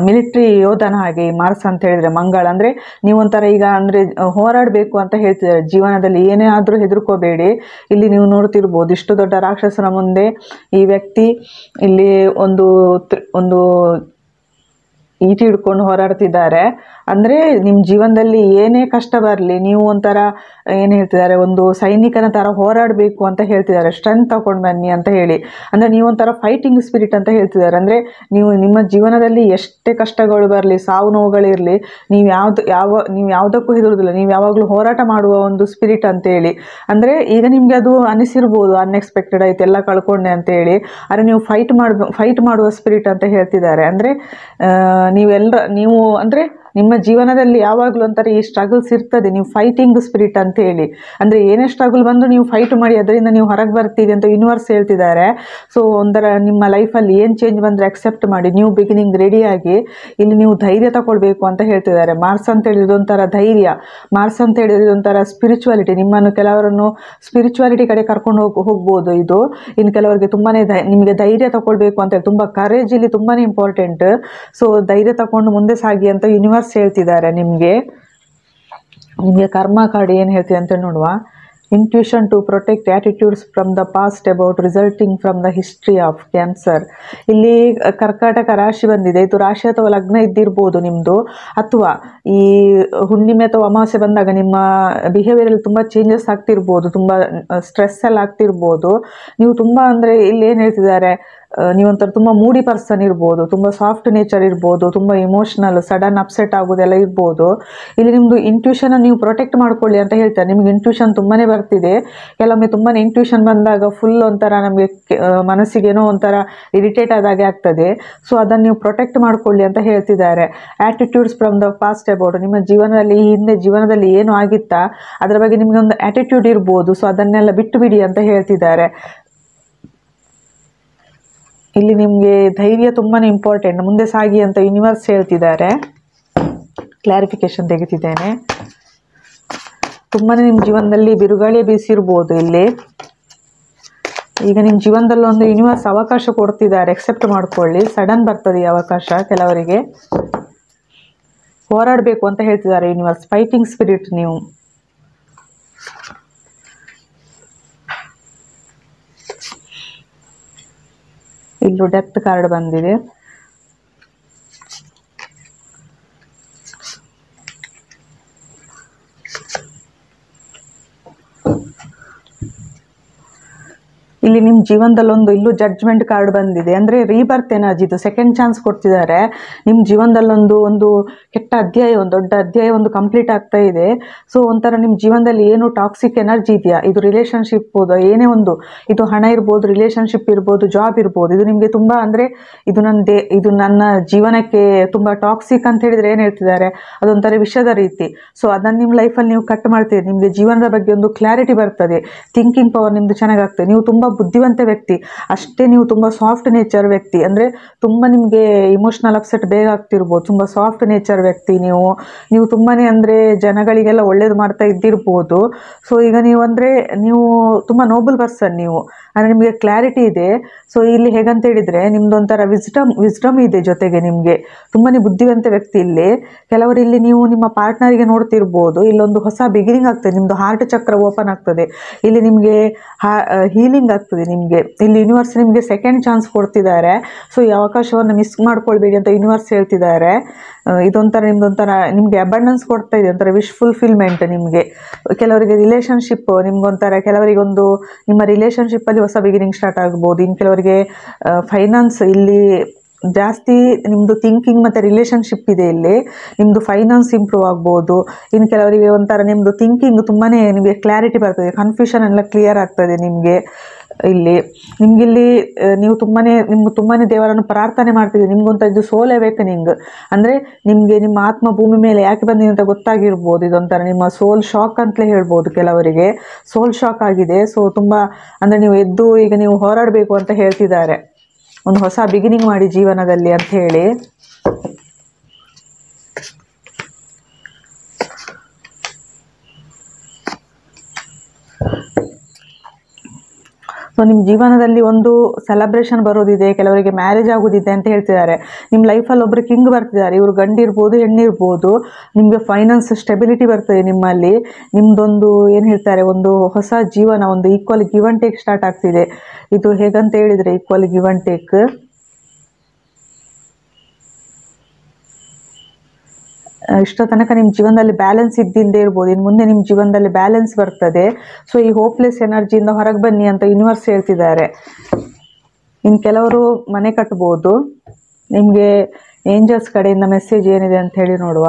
ಮಿಲಿಟ್ರಿ ಯೋಧನ ಹಾಗೆ ಈ ಮಾರ್ಸ್ ಅಂತ ಹೇಳಿದರೆ, ಮಂಗಳ. ಅಂದರೆ ನೀವೊಂಥರ ಈಗ ಅಂದರೆ ಹೋರಾಡಬೇಕು ಅಂತ ಹೇಳ್ತಿದ್ದಾರೆ ಜೀವನದಲ್ಲಿ, ಏನೇ ಆದರೂ ಹೆದರ್ಕೋಬೇಡಿ. ಇಲ್ಲಿ ನೀವು ನೋಡ್ತಿರ್ಬೋದು, ಇಷ್ಟು ದೊಡ್ಡ ರಾಕ್ಷಸನ ಮುಂದೆ ಈ ವ್ಯಕ್ತಿ ಇಲ್ಲಿ ಒಂದು ಈಟಿ ಹಿಡ್ಕೊಂಡು ಹೋರಾಡ್ತಿದ್ದಾರೆ. ಅಂದರೆ ನಿಮ್ಮ ಜೀವನದಲ್ಲಿ ಏನೇ ಕಷ್ಟ ಬರಲಿ, ನೀವು ಒಂಥರ ಏನು ಹೇಳ್ತಿದ್ದಾರೆ, ಒಂದು ಸೈನಿಕನ ಥರ ಹೋರಾಡಬೇಕು ಅಂತ ಹೇಳ್ತಿದ್ದಾರೆ. ಸ್ಟ್ರೆಂತ್ ತಗೊಂಡು ಬನ್ನಿ ಅಂತ ಹೇಳಿ, ಅಂದರೆ ನೀವೊಂಥರ ಫೈಟಿಂಗ್ ಸ್ಪಿರಿಟ್ ಅಂತ ಹೇಳ್ತಿದ್ದಾರೆ. ಅಂದರೆ ನೀವು ನಿಮ್ಮ ಜೀವನದಲ್ಲಿ ಎಷ್ಟೇ ಕಷ್ಟಗಳು ಬರಲಿ, ಸಾವು ನೋವುಗಳಿರಲಿ, ನೀವು ಯಾವುದಕ್ಕೂ ಹೆದರುವುದಿಲ್ಲ, ನೀವು ಯಾವಾಗಲೂ ಹೋರಾಟ ಮಾಡುವ ಒಂದು ಸ್ಪಿರಿಟ್ ಅಂತೇಳಿ. ಅಂದರೆ ಈಗ ನಿಮಗೆ ಅದು ಅನಿಸಿರ್ಬೋದು, ಅನ್ಎಕ್ಸ್ಪೆಕ್ಟೆಡ್ ಆಯ್ತು, ಎಲ್ಲ ಕಳ್ಕೊಂಡೆ ಅಂತೇಳಿ. ಆದರೆ ನೀವು ಫೈಟ್ ಮಾಡುವ ಸ್ಪಿರಿಟ್ ಅಂತ ಹೇಳ್ತಿದ್ದಾರೆ. ಅಂದರೆ ನೀವು ಅಂದರೆ ನಿಮ್ಮ ಜೀವನದಲ್ಲಿ ಯಾವಾಗಲೂ ಒಂಥರ ಈ ಸ್ಟ್ರಗಲ್ಸ್ ಇರ್ತದೆ, ನೀವು ಫೈಟಿಂಗ್ ಸ್ಪಿರಿಟ್ ಅಂತ ಹೇಳಿ. ಅಂದರೆ ಏನೇ ಸ್ಟ್ರಗಲ್ ಬಂದರೂ ನೀವು ಫೈಟ್ ಮಾಡಿ ಅದರಿಂದ ನೀವು ಹೊರಗೆ ಬರ್ತೀರಿ ಅಂತ ಯೂನಿವರ್ಸ್ ಹೇಳ್ತಿದ್ದಾರೆ. ಸೊ ಒಂಥರ ನಿಮ್ಮ ಲೈಫಲ್ಲಿ ಏನು ಚೇಂಜ್ ಬಂದರೆ ಅಕ್ಸೆಪ್ಟ್ ಮಾಡಿ, ನ್ಯೂ ಬಿಗಿನಿಂಗ್ ರೆಡಿಯಾಗಿ ಇಲ್ಲಿ ನೀವು ಧೈರ್ಯ ತಗೊಳ್ಬೇಕು ಅಂತ ಹೇಳ್ತಿದ್ದಾರೆ. ಮಾರ್ಸ್ ಅಂತ ಹೇಳಿದ್ರೆ ಒಂಥರ ಧೈರ್ಯ, ಮಾರ್ಸ್ ಅಂತ ಹೇಳಿದ್ರೆ ಒಂಥರ ಸ್ಪಿರಿಚುವಾಲಿಟಿ. ನಿಮ್ಮನ್ನು ಕೆಲವರನ್ನು ಸ್ಪಿರಿಚುವಾಲಿಟಿ ಕಡೆ ಕರ್ಕೊಂಡು ಹೋಗ್ಬೋದು ಇದು. ಇನ್ನು ಕೆಲವರಿಗೆ ತುಂಬಾ ನಿಮಗೆ ಧೈರ್ಯ ತಗೊಳ್ಬೇಕು ಅಂತ ಹೇಳಿ, ತುಂಬ ಕರೇಜ್ ಇಲ್ಲಿ ತುಂಬಾ ಇಂಪಾರ್ಟೆಂಟ್. ಸೊ ಧೈರ್ಯ ತಗೊಂಡು ಮುಂದೆ ಸಾಗಿ ಅಂತ ಯೂನಿವರ್ಸ್ ಹೇಳ್ತಿದ್ದಾರೆ. ನಿಮಗೆ ಕರ್ಮ ಕಾರ್ಡ್ ಏನು ಹೇಳ್ತೀವಿ ಅಂತ ನೋಡುವ. Intuition to protect attitudes from the past about resulting from the history of Cancer. ಇಲ್ಲಿ ಕರ್ಕಾಟಕ ರಾಶಿ ಬಂದಿದೆ. ಇದು ರಾಶಿ ಅಥವಾ ಲಗ್ನ ಇದ್ದಿರ್ಬೋದು ನಿಮ್ಮದು, ಅಥವಾ ಈ ಹುಣ್ಣಿಮೆ ಅಥವಾ ಅಮಾವಾಸ್ಯೆ ಬಂದಾಗ ನಿಮ್ಮ ಬಿಹೇವಿಯರಲ್ಲಿ ತುಂಬ ಚೇಂಜಸ್ ಆಗ್ತಿರ್ಬೋದು, ತುಂಬ ಸ್ಟ್ರೆಸ್ ಎಲ್ಲ ಆಗ್ತಿರ್ಬೋದು. ನೀವು ತುಂಬ ಅಂದರೆ ಇಲ್ಲಿ ಏನು ಹೇಳ್ತಿದ್ದಾರೆ, ನೀವೊಂಥರ ತುಂಬ ಮೂಡಿ ಪರ್ಸನ್ ಇರ್ಬೋದು, ತುಂಬ ಸಾಫ್ಟ್ ನೇಚರ್ ಇರ್ಬೋದು, ತುಂಬ ಇಮೋಷ್ನಲ್, ಸಡನ್ ಅಪ್ಸೆಟ್ ಆಗೋದೆಲ್ಲ ಇರ್ಬೋದು. ಇಲ್ಲಿ ನಿಮ್ಮದು ಇಂಟ್ಯೂಷನ್ ನೀವು ಪ್ರೊಟೆಕ್ಟ್ ಮಾಡ್ಕೊಳ್ಳಿ ಅಂತ ಹೇಳ್ತಾರೆ. ನಿಮಗೆ ಇಂಟ್ಯೂಷನ್ ತುಂಬಾ ಬರ್ತಿದೆ. ಕೆಲವೊಮ್ಮೆ ತುಂಬಾ ಇಂಟ್ಯೂಷನ್ ಬಂದಾಗ ಫುಲ್ ಒಂಥರ ನಮಗೆ ಮನಸ್ಸಿಗೇನೋ ಒಂಥರ ಇರಿಟೇಟ್ ಆದಾಗೆ ಆಗ್ತದೆ. ಸೊ ಅದನ್ನು ನೀವು ಪ್ರೊಟೆಕ್ಟ್ ಮಾಡ್ಕೊಳ್ಳಿ ಅಂತ ಹೇಳ್ತಿದ್ದಾರೆ. Attitudes from the past about, ನಿಮ್ಮ ಜೀವನದಲ್ಲಿ ಈ ಹಿಂದೆ ಜೀವನದಲ್ಲಿ ಏನು ಆಗಿತ್ತಾ ಅದರ ಬಗ್ಗೆ ನಿಮಗೆ ಒಂದು ಆಟಿಟ್ಯೂಡ್ ಇರ್ಬೋದು. ಸೊ ಅದನ್ನೆಲ್ಲ ಬಿಟ್ಟು ಬಿಡಿ ಅಂತ ಹೇಳ್ತಿದ್ದಾರೆ. ಇಲ್ಲಿ ನಿಮಗೆ ಧೈರ್ಯ ತುಂಬಾ ಇಂಪಾರ್ಟೆಂಟ್, ಮುಂದೆ ಸಾಗಿ ಅಂತ ಯೂನಿವರ್ಸ್ ಹೇಳ್ತಿದ್ದಾರೆ. ಕ್ಲಾರಿಫಿಕೇಶನ್ ತೆಗಿತಿದ್ದೇನೆ. ತುಂಬಾ ನಿಮ್ಮ ಜೀವನದಲ್ಲಿ ಬಿರುಗಾಳಿ ಬೀಸಿರ್ಬೋದು. ಇಲ್ಲಿ ಈಗ ನಿಮ್ಮ ಜೀವನದಲ್ಲಿ ಒಂದು ಯೂನಿವರ್ಸ್ ಅವಕಾಶ ಕೊಡ್ತಿದ್ದಾರೆ, ಎಕ್ಸೆಪ್ಟ್ ಮಾಡ್ಕೊಳ್ಳಿ. ಸಡನ್ ಬರ್ತದೆ ಈ ಅವಕಾಶ. ಕೆಲವರಿಗೆ ಹೋರಾಡಬೇಕು ಅಂತ ಹೇಳ್ತಿದ್ದಾರೆ ಯೂನಿವರ್ಸ್. ಫೈಟಿಂಗ್ ಸ್ಪಿರಿಟ್ ನೀವು. ಇಲ್ಲೂ ಡೆತ್ ಕಾರ್ಡ್ ಬಂದಿದೆ. ಇಲ್ಲಿ ನಿಮ್ಮ ಜೀವನದಲ್ಲೊಂದು ಇಲ್ಲೂ ಜಡ್ಜ್ಮೆಂಟ್ ಕಾರ್ಡ್ ಬಂದಿದೆ. ಅಂದರೆ ರೀಬರ್ತ್ ಎನರ್ಜಿದು ಸೆಕೆಂಡ್ ಚಾನ್ಸ್ ಕೊಡ್ತಿದ್ದಾರೆ. ನಿಮ್ಮ ಜೀವನದಲ್ಲೊಂದು ಒಂದು ಕೆಟ್ಟ ಅಧ್ಯಾಯ, ಒಂದು ದೊಡ್ಡ ಅಧ್ಯಾಯ ಒಂದು ಕಂಪ್ಲೀಟ್ ಆಗ್ತಾ ಇದೆ. ಸೊ ಒಂಥರ ನಿಮ್ಮ ಜೀವನದಲ್ಲಿ ಏನು ಟಾಕ್ಸಿಕ್ ಎನರ್ಜಿ ಇದೆಯಾ, ಇದು ರಿಲೇಷನ್ಶಿಪ್ ಇರ್ಬೋದು, ಏನೇ ಒಂದು, ಇದು ಹಣ ಇರ್ಬೋದು, ರಿಲೇಷನ್ಶಿಪ್ ಇರ್ಬೋದು, ಜಾಬ್ ಇರ್ಬೋದು, ಇದು ನಿಮಗೆ ತುಂಬ ಅಂದರೆ ಇದು ನನ್ನ ಜೀವನಕ್ಕೆ ತುಂಬ ಟಾಕ್ಸಿಕ್ ಅಂತ ಹೇಳಿದರೆ ಏನು ಹೇಳ್ತಿದ್ದಾರೆ, ಅದೊಂಥರ ವಿಷದ ರೀತಿ. ಸೊ ಅದನ್ನು ನಿಮ್ಮ ಲೈಫಲ್ಲಿ ನೀವು ಕಟ್ ಮಾಡ್ತೀರಿ. ನಿಮಗೆ ಜೀವನದ ಬಗ್ಗೆ ಒಂದು ಕ್ಲಾರಿಟಿ ಬರ್ತದೆ. ಥಿಂಕಿಂಗ್ ಪವರ್ ನಿಮ್ಮದು ಚೆನ್ನಾಗಾಗ್ತದೆ. ನೀವು ತುಂಬ ಬುದ್ಧಿವಂತ ವ್ಯಕ್ತಿ, ಅಷ್ಟೇ ನೀವು ತುಂಬ ಸಾಫ್ಟ್ ನೇಚರ್ ವ್ಯಕ್ತಿ. ಅಂದರೆ ತುಂಬ ನಿಮಗೆ ಇಮೋಷ್ನಲ್ ಅಪ್ಸೆಟ್ ಬೇಗ ಆಗ್ತಿರ್ಬೋದು. ತುಂಬ ಸಾಫ್ಟ್ ನೇಚರ್ ವ್ಯಕ್ತಿ ನೀವು ತುಂಬಾ ಅಂದರೆ ಜನಗಳಿಗೆಲ್ಲ ಒಳ್ಳೇದು ಮಾಡ್ತಾ ಇದ್ದಿರ್ಬೋದು. ಸೊ ಈಗ ನೀವು ತುಂಬ ನೋಬಲ್ ಪರ್ಸನ್. ನೀವು ಅಂದರೆ ನಿಮಗೆ ಕ್ಲಾರಿಟಿ ಇದೆ. ಸೊ ಇಲ್ಲಿ ಹೇಗಂತ ಹೇಳಿದರೆ ನಿಮ್ದೊಂಥರ ವಿಸ್ಡಮ್ ಇದೆ. ಜೊತೆಗೆ ನಿಮಗೆ ತುಂಬಾ ಬುದ್ಧಿವಂತ ವ್ಯಕ್ತಿ. ಇಲ್ಲಿ ಕೆಲವರು ಇಲ್ಲಿ ನೀವು ನಿಮ್ಮ ಪಾರ್ಟ್ನರಿಗೆ ನೋಡ್ತಿರ್ಬೋದು. ಇಲ್ಲೊಂದು ಹೊಸ ಬಿಗಿನಿಂಗ್ ಆಗ್ತದೆ. ನಿಮ್ಮದು ಹಾರ್ಟ್ ಚಕ್ರ ಓಪನ್ ಆಗ್ತದೆ. ಇಲ್ಲಿ ನಿಮಗೆ ಹೀಲಿಂಗ್ ಆಗ್ತದೆ. ನಿಮಗೆ ಇಲ್ಲಿ ಯೂನಿವರ್ಸ್ ನಿಮಗೆ ಸೆಕೆಂಡ್ ಚಾನ್ಸ್ ಕೊಡ್ತಿದ್ದಾರೆ. ಸೊ ಈ ಅವಕಾಶವನ್ನು ಮಿಸ್ ಮಾಡ್ಕೊಳ್ಬೇಡಿ ಅಂತ ಯೂನಿವರ್ಸ್ ಹೇಳ್ತಿದ್ದಾರೆ. ಇದೊಂಥರ ನಿಮಗೆ ಅಬಂಡೆನ್ಸ್ ಕೊಡ್ತಾ ಇದೆ, ಒಂಥರ ವಿಶ್ ಫುಲ್ಫಿಲ್ಮೆಂಟ್. ನಿಮಗೆ ಕೆಲವರಿಗೆ ರಿಲೇಷನ್ಶಿಪ್ ನಿಮ್ಗೊಂಥರ, ಕೆಲವರಿಗೆ ಒಂದು ನಿಮ್ಮ ರಿಲೇಷನ್ಶಿಪ್ಪಲ್ಲಿ ಹೊಸ ಬಿಗಿನಿಂಗ್ ಸ್ಟಾರ್ಟ್ ಆಗ್ಬೋದು. ಇನ್ನು ಕೆಲವರಿಗೆ ಫೈನಾನ್ಸ್, ಇಲ್ಲಿ ಜಾಸ್ತಿ ನಿಮ್ಮದು ಥಿಂಕಿಂಗ್ ಮತ್ತು ರಿಲೇಷನ್ಶಿಪ್ ಇದೆ. ಇಲ್ಲಿ ನಿಮ್ಮದು ಫೈನಾನ್ಸ್ ಇಂಪ್ರೂವ್ ಆಗ್ಬೋದು. ಇನ್ನು ಕೆಲವರಿಗೆ ಒಂಥರ ನಿಮ್ಮದು ಥಿಂಕಿಂಗ್ ತುಂಬಾ ನಿಮಗೆ ಕ್ಲಾರಿಟಿ ಬರ್ತದೆ, ಕನ್ಫ್ಯೂಷನ್ ಎಲ್ಲ ಕ್ಲಿಯರ್ ಆಗ್ತದೆ ನಿಮಗೆ. ನಿಮಗಿಲ್ಲಿ ನೀವು ತುಂಬಾ ದೇವರನ್ನು ಪ್ರಾರ್ಥನೆ ಮಾಡ್ತಿದ್ದೀವಿ. ನಿಮ್ಗೊಂತ ಇದು ಸೋಲ್ ಅವೇಕನಿಂಗ್. ಅಂದರೆ ನಿಮಗೆ ನಿಮ್ಮ ಆತ್ಮ ಭೂಮಿ ಮೇಲೆ ಯಾಕೆ ಬಂದಿದೆ ಅಂತ ಗೊತ್ತಾಗಿರ್ಬೋದು. ಇದೊಂಥರ ನಿಮ್ಮ ಸೋಲ್ ಶಾಕ್ ಅಂತಲೇ ಹೇಳ್ಬೋದು. ಕೆಲವರಿಗೆ ಸೋಲ್ ಶಾಕ್ ಆಗಿದೆ. ಸೊ ತುಂಬ ಅಂದರೆ ನೀವು ಎದ್ದು ಈಗ ನೀವು ಹೋರಾಡಬೇಕು ಅಂತ ಹೇಳ್ತಿದ್ದಾರೆ. ಒಂದು ಹೊಸ ಬಿಗಿನಿಂಗ್ ಮಾಡಿ ಜೀವನದಲ್ಲಿ ಅಂತ ಹೇಳಿ. ಸೊ ನಿಮ್ಮ ಜೀವನದಲ್ಲಿ ಒಂದು ಸೆಲೆಬ್ರೇಷನ್ ಬರೋದಿದೆ. ಕೆಲವರಿಗೆ ಮ್ಯಾರೇಜ್ ಆಗೋದಿದೆ ಅಂತ ಹೇಳ್ತಿದ್ದಾರೆ. ನಿಮ್ಮ ಲೈಫಲ್ಲಿ ಒಬ್ಬರು ಕಿಂಗ್ ಬರ್ತಿದ್ದಾರೆ. ಇವರು ಗಂಡಿರ್ಬೋದು, ಹೆಣ್ಣಿರ್ಬೋದು. ನಿಮಗೆ ಫೈನಾನ್ಸ್ ಸ್ಟೆಬಿಲಿಟಿ ಬರ್ತದೆ. ನಿಮ್ಮಲ್ಲಿ ನಿಮ್ಮದೊಂದು ಏನು ಹೇಳ್ತಾರೆ, ಒಂದು ಹೊಸ ಜೀವನ, ಒಂದು equal give and take start ಆಗ್ತಿದೆ. ಇದು ಹೇಗಂತ ಹೇಳಿದರೆ ಈಕ್ವಲ್ ಗಿವ್ ಆ್ಯಂಡ್ ಟೇಕ್. ಇಷ್ಟ ತನಕ ನಿಮ್ಮ ಜೀವನದಲ್ಲಿ ಬ್ಯಾಲೆನ್ಸ್ ಇದ್ದಿಲ್ಲದೆ ಇರ್ಬೋದು. ಇನ್ನು ಮುಂದೆ ನಿಮ್ಮ ಜೀವನದಲ್ಲಿ ಬ್ಯಾಲೆನ್ಸ್ ಬರ್ತದೆ. ಸೊ ಈ ಹೋಪ್ಲೆಸ್ ಎನರ್ಜಿಯಿಂದ ಹೊರಗೆ ಬನ್ನಿ ಅಂತ ಯೂನಿವರ್ಸ್ ಹೇಳ್ತಿದ್ದಾರೆ. ಇನ್ನು ಕೆಲವರು ಮನೆ ಕಟ್ಬೋದು. ನಿಮಗೆ ಏಂಜಲ್ಸ್ ಕಡೆಯಿಂದ ಮೆಸೇಜ್ ಏನಿದೆ ಅಂತ ಹೇಳಿ ನೋಡುವ.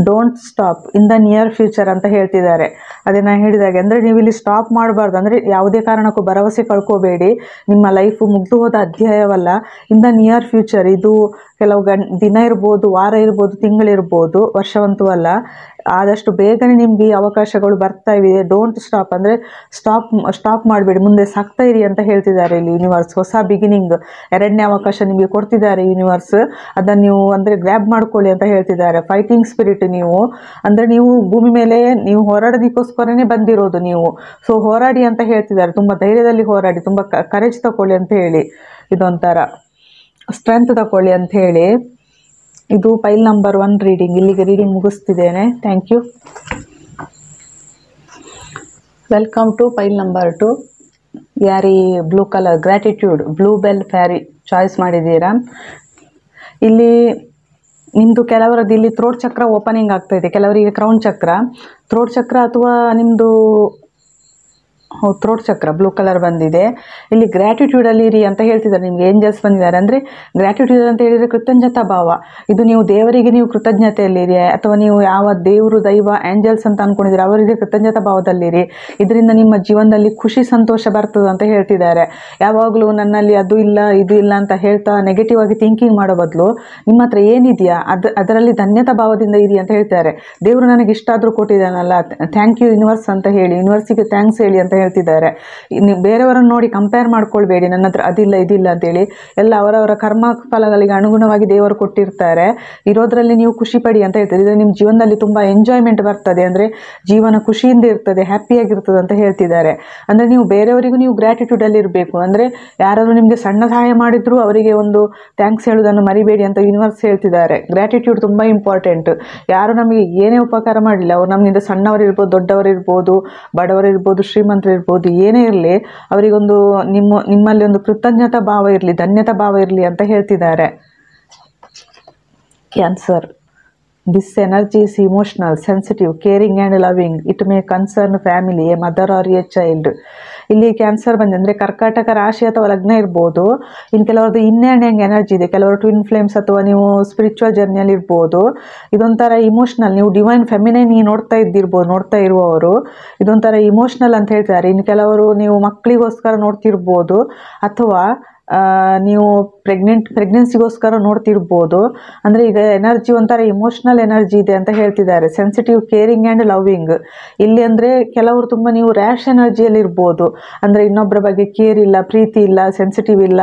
Don't stop in the near future ಅಂತ ಹೇಳ್ತಿದ್ದಾರೆ. ಅದೇ ನಾನು ಹೇಳಿದಾಗೆ ಅಂದರೆ ನೀವು ಇಲ್ಲಿ ಸ್ಟಾಪ್ ಮಾಡಬಾರ್ದು, ಅಂದರೆ ಯಾವುದೇ ಕಾರಣಕ್ಕೂ ಭರವಸೆ ಕಳ್ಕೋಬೇಡಿ. ನಿಮ್ಮ ಲೈಫು ಮುಗಿದು ಹೋದ ಅಧ್ಯಾಯವಲ್ಲ. ಇನ್ ದ ನಿಯರ್ ಫ್ಯೂಚರ್, ಇದು ಕೆಲವು ದಿನ ಇರ್ಬೋದು, ವಾರ ಇರ್ಬೋದು, ತಿಂಗಳಿರ್ಬೋದು, ವರ್ಷವಂತೂ ಅಲ್ಲ. ಆದಷ್ಟು ಬೇಗನೆ ನಿಮ್ಗೆ ಈ ಅವಕಾಶಗಳು ಬರ್ತಾ ಇವೆ. ಡೋಂಟ್ ಸ್ಟಾಪ್ ಅಂದರೆ ಸ್ಟಾಪ್ ಮಾಡಬೇಡಿ, ಮುಂದೆ ಸಾಕ್ತಾ ಇರಿ ಅಂತ ಹೇಳ್ತಿದ್ದಾರೆ ಇಲ್ಲಿ ಯೂನಿವರ್ಸ್. ಹೊಸ ಬಿಗಿನಿಂಗ್, ಎರಡನೇ ಅವಕಾಶ ನಿಮಗೆ ಕೊಡ್ತಿದ್ದಾರೆ ಯೂನಿವರ್ಸ್. ಅದನ್ನು ನೀವು ಅಂದರೆ ಗ್ರ್ಯಾಬ್ ಮಾಡ್ಕೊಳ್ಳಿ ಅಂತ ಹೇಳ್ತಿದ್ದಾರೆ. ಫೈಟಿಂಗ್ ಸ್ಪಿರಿಟ್ ನೀವು, ಅಂದರೆ ನೀವು ಭೂಮಿ ಮೇಲೆ ನೀವು ಹೋರಾಡೋದಕ್ಕೋಸ್ಕರನೇ ಬಂದಿರೋದು ನೀವು. ಸೊ ಹೋರಾಡಿ ಅಂತ ಹೇಳ್ತಿದ್ದಾರೆ. ತುಂಬ ಧೈರ್ಯದಲ್ಲಿ ಹೋರಾಡಿ, ತುಂಬ ಕರೇಜ್ ತಗೊಳ್ಳಿ ಅಂತ ಹೇಳಿ, ಇದೊಂಥರ ಸ್ಟ್ರೆಂತ್ ತಗೊಳ್ಳಿ ಅಂತ ಹೇಳಿ. ಇದು ಫೈಲ್ ನಂಬರ್ 1 ರೀಡಿಂಗ್. ಇಲ್ಲಿಗೆ ರೀಡಿಂಗ್ ಮುಗಿಸ್ತಿದ್ದೇನೆ. Thank you. Welcome to file number 2. ಯಾರಿ blue colour gratitude blue bell fairy choice ಮಾಡಿದ್ದೀರಾ. ಇಲ್ಲಿ ನಿಮ್ಮದು ಕೆಲವರದ್ದು ಇಲ್ಲಿ ಥ್ರೋಟ್ ಚಕ್ರ ಓಪನಿಂಗ್ ಆಗ್ತಾಯಿದೆ, ಕೆಲವರಿಗೆ ಕ್ರೌನ್ ಚಕ್ರ, ಥ್ರೋಟ್ ಚಕ್ರ ಅಥವಾ ನಿಮ್ಮದು ಥ್ರೋಟ್ ಚಕ್ರ ಬ್ಲೂ ಕಲರ್ ಬಂದಿದೆ. ಇಲ್ಲಿ ಗ್ರ್ಯಾಟಿಟ್ಯೂಡಲ್ಲಿ ಇರಿ ಅಂತ ಹೇಳ್ತಿದ್ದಾರೆ. ನಿಮಗೆ ಏಂಜಲ್ಸ್ ಬಂದಿದ್ದಾರೆ. ಅಂದರೆ ಗ್ರ್ಯಾಟಿಟ್ಯೂಡ್ ಅಂತ ಹೇಳಿದರೆ ಕೃತಜ್ಞತಾ ಭಾವ. ಇದು ನೀವು ದೇವರಿಗೆ ನೀವು ಕೃತಜ್ಞತೆಯಲ್ಲಿರಿ, ಅಥವಾ ನೀವು ಯಾವ ದೇವರು ದೈವ ಏಂಜಲ್ಸ್ ಅಂತ ಅಂದ್ಕೊಂಡಿದ್ದೀರಿ ಅವರಿಗೆ ಕೃತಜ್ಞತಾ ಭಾವದಲ್ಲಿರಿ. ಇದರಿಂದ ನಿಮ್ಮ ಜೀವನದಲ್ಲಿ ಖುಷಿ ಸಂತೋಷ ಬರ್ತದೆ ಅಂತ ಹೇಳ್ತಿದ್ದಾರೆ. ಯಾವಾಗಲೂ ನನ್ನಲ್ಲಿ ಅದು ಇಲ್ಲ ಇದು ಇಲ್ಲ ಅಂತ ಹೇಳ್ತಾ ನೆಗೆಟಿವ್ ಆಗಿ ಥಿಂಕಿಂಗ್ ಮಾಡೋ ಬದಲು ನಿಮ್ಮ ಹತ್ರ ಏನಿದೆಯಾ ಅದರಲ್ಲಿ ಧನ್ಯತಾ ಭಾವದಿಂದ ಇರಿ ಅಂತ ಹೇಳ್ತಾರೆ. ದೇವರು ನನಗೆ ಇಷ್ಟ ಆದರೂ ಕೊಟ್ಟಿದ್ದಾನಲ್ಲ, ಥ್ಯಾಂಕ್ ಯು ಯೂನಿವರ್ಸ್ ಅಂತ ಹೇಳಿ, ಯೂನಿವರ್ಸಿಗೆ ಥ್ಯಾಂಕ್ಸ್ ಹೇಳಿ ಅಂತ ಹೇಳ್ತಿದ್ದಾರೆ. ನೀವು ಬೇರೆಯವರನ್ನು ನೋಡಿ ಕಂಪೇರ್ ಮಾಡ್ಕೊಳ್ಬೇಡಿ, ನನ್ನ ಹತ್ರ ಅದಿಲ್ಲ ಇದಿಲ್ಲ ಅಂತೇಳಿ. ಎಲ್ಲ ಅವರವರ ಕರ್ಮ ಫಲಗಳಿಗೆ ಅನುಗುಣವಾಗಿ ದೇವರು ಕೊಟ್ಟಿರ್ತಾರೆ. ಇರೋದ್ರಲ್ಲಿ ನೀವು ಖುಷಿ ಪಡಿ ಅಂತ ಹೇಳ್ತಾರೆ. ಇದು ನಿಮ್ಮ ಜೀವನದಲ್ಲಿ ತುಂಬ ಎಂಜಾಯ್ಮೆಂಟ್ ಬರ್ತದೆ, ಅಂದರೆ ಜೀವನ ಖುಷಿಯಿಂದ ಇರ್ತದೆ, ಹ್ಯಾಪಿಯಾಗಿರ್ತದೆ ಅಂತ ಹೇಳ್ತಿದ್ದಾರೆ. ಅಂದರೆ ನೀವು ಬೇರೆಯವರಿಗೂ ನೀವು ಗ್ರ್ಯಾಟಿಟ್ಯೂಡಲ್ಲಿ ಇರಬೇಕು. ಅಂದರೆ ಯಾರಾದರೂ ನಿಮಗೆ ಸಣ್ಣ ಸಹಾಯ ಮಾಡಿದ್ರು ಅವರಿಗೆ ಒಂದು ಥ್ಯಾಂಕ್ಸ್ ಹೇಳೋದನ್ನು ಮರಿಬೇಡಿ ಅಂತ ಯೂನಿವರ್ಸ್ ಹೇಳ್ತಿದ್ದಾರೆ. ಗ್ರ್ಯಾಟಿಟ್ಯೂಡ್ ತುಂಬ ಇಂಪಾರ್ಟೆಂಟ್. ಯಾರು ನಮಗೆ ಏನೇ ಉಪಕಾರ ಮಾಡಲಿಲ್ಲ, ಅವ್ರು ನಮ್ಮಿಂದ ಸಣ್ಣವರಿರ್ಬೋದು, ದೊಡ್ಡವರಿರ್ಬೋದು, ಬಡವರಿರ್ಬೋದು, ಶ್ರೀಮಂತರಿರ್ಬೋದು, ಏನೇ ಇರಲಿ, ಅವರಿಗೊಂದು ನಿಮ್ಮಲ್ಲಿ ಒಂದು ಕೃತಜ್ಞತಾ ಭಾವ ಇರಲಿ, ಧನ್ಯತಾ ಭಾವ ಇರಲಿ ಅಂತ ಹೇಳ್ತಿದ್ದಾರೆ. Cancer, this energy is emotional, sensitive, caring and loving. It may concern family, a mother or a child. ಇಲ್ಲಿ ಕ್ಯಾನ್ಸರ್ ಬಂದು ಅಂದರೆ ಕರ್ಕಾಟಕ ರಾಶಿ ಅಥವಾ ಲಗ್ನ ಇರ್ಬೋದು. ಇನ್ನು ಕೆಲವರದ್ದು ಇನ್ನ್ಯಾಂಡ್ ಎನರ್ಜಿ ಇದೆ, ಕೆಲವರು ಟ್ವಿನ್ ಫ್ಲೇಮ್ಸ್ ಅಥವಾ ನೀವು ಸ್ಪಿರಿಚುವಲ್ ಜರ್ನಿಯಲ್ಲಿ ಇರ್ಬೋದು. ಇದೊಂಥರ ಇಮೋಷ್ನಲ್, ನೀವು ಡಿವೈನ್ ಫೆಮಿನೈನ್ ನೋಡ್ತಾ ಇರುವವರು ಇದೊಂಥರ ಇಮೋಷ್ನಲ್ ಅಂತ ಹೇಳ್ತಾರೆ. ಇನ್ನು ಕೆಲವರು ನೀವು ಮಕ್ಕಳಿಗೋಸ್ಕರ ನೋಡ್ತಿರ್ಬೋದು, ಅಥವಾ ನೀವು ಪ್ರೆಗ್ನೆನ್ಸಿಗೋಸ್ಕರ ನೋಡ್ತಿರ್ಬೋದು. ಅಂದರೆ ಈಗ ಎನರ್ಜಿ ಒಂಥರ ಇಮೋಷ್ನಲ್ ಎನರ್ಜಿ ಇದೆ ಅಂತ ಹೇಳ್ತಿದ್ದಾರೆ. Sensitive, caring and loving. ಇಲ್ಲಿ ಅಂದರೆ ಕೆಲವರು ತುಂಬ ನೀವು ರ್ಯಾಶ್ ಎನರ್ಜಿಯಲ್ಲಿ ಇರ್ಬೋದು, ಅಂದರೆ ಇನ್ನೊಬ್ಬರ ಬಗ್ಗೆ ಕೇರ್ ಇಲ್ಲ, ಪ್ರೀತಿ ಇಲ್ಲ, ಸೆನ್ಸಿಟಿವ್ ಇಲ್ಲ.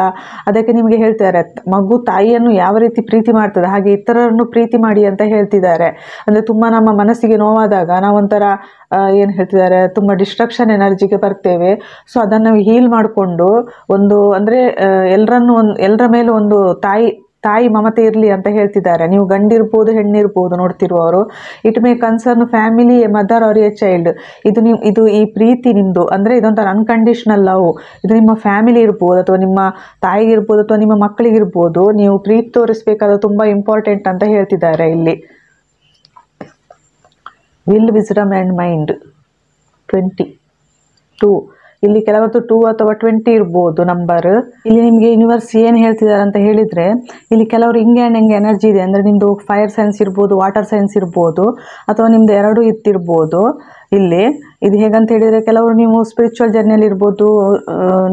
ಅದಕ್ಕೆ ನಿಮಗೆ ಹೇಳ್ತಾರೆ, ಮಗು ತಾಯಿಯನ್ನು ಯಾವ ರೀತಿ ಪ್ರೀತಿ ಮಾಡ್ತದೆ ಹಾಗೆ ಇತರರನ್ನು ಪ್ರೀತಿ ಮಾಡಿ ಅಂತ ಹೇಳ್ತಿದ್ದಾರೆ. ಅಂದರೆ ತುಂಬ ನಮ್ಮ ಮನಸ್ಸಿಗೆ ನೋವಾದಾಗ ನಾವೊಂಥರ ಏನು ಹೇಳ್ತಿದ್ದಾರೆ, ತುಂಬ ಡಿಸ್ಟ್ರಕ್ಷನ್ ಎನರ್ಜಿಗೆ ಬರ್ತೇವೆ. ಸೊ ಅದನ್ನು ನಾವು ಹೀಲ್ ಮಾಡಿಕೊಂಡು ಒಂದು ಅಂದರೆ ಎಲ್ಲರ ಮೇಲೆ ಒಂದು ತಾಯಿ ಮಮತೆ ಇರಲಿ ಅಂತ ಹೇಳ್ತಿದ್ದಾರೆ. ನೀವು ಗಂಡಿರ್ಬೋದು, ಹೆಣ್ಣಿರ್ಬೋದು ನೋಡ್ತಿರುವವರು. It may concern family, a mother or a child. ಇದು ಈ ಪ್ರೀತಿ ನಿಮ್ಮದು, ಅಂದರೆ ಇದೊಂಥರ ಅನ್ಕಂಡೀಷ್ನಲ್ ಲವ್. ಇದು ನಿಮ್ಮ ಫ್ಯಾಮಿಲಿ ಇರ್ಬೋದು, ಅಥವಾ ನಿಮ್ಮ ತಾಯಿಗಿರ್ಬೋದು, ಅಥವಾ ನಿಮ್ಮ ಮಕ್ಕಳಿಗಿರ್ಬೋದು. ನೀವು ಪ್ರೀತಿ ತೋರಿಸ್ಬೇಕಾದ್ರೆ ತುಂಬ ಇಂಪಾರ್ಟೆಂಟ್ ಅಂತ ಹೇಳ್ತಿದ್ದಾರೆ ಇಲ್ಲಿ. Will, wisdom and mind 22. ಇಲ್ಲಿ ಕೆಲವತ್ತು 2 ಅಥವಾ 20 ಇರ್ಬೋದು ನಂಬರ್. ಇಲ್ಲಿ ನಿಮಗೆ ಯೂನಿವರ್ಸ್ ಏನು ಹೇಳ್ತಿದ್ದಾರೆ ಅಂತ ಹೇಳಿದರೆ, ಇಲ್ಲಿ ಕೆಲವರು ಹಿಂಗೆ ಆ್ಯಂಡ್ ಹೆಂಗೆ ಎನರ್ಜಿ ಇದೆ. ಅಂದರೆ ನಿಮ್ಮದು ಫೈರ್ ಸೈನ್ಸ್ ಇರ್ಬೋದು, ವಾಟರ್ ಸೈನ್ಸ್ ಇರ್ಬೋದು, ಅಥವಾ ನಿಮ್ಮದು ಎರಡೂ ಇತ್ತಿರ್ಬೋದು. ಇಲ್ಲಿ ಇದು ಹೇಗಂತ ಹೇಳಿದರೆ, ಕೆಲವರು ನೀವು ಸ್ಪಿರಿಚುವಲ್ ಜರ್ನಿಯಲ್ಲಿ ಇರ್ಬೋದು,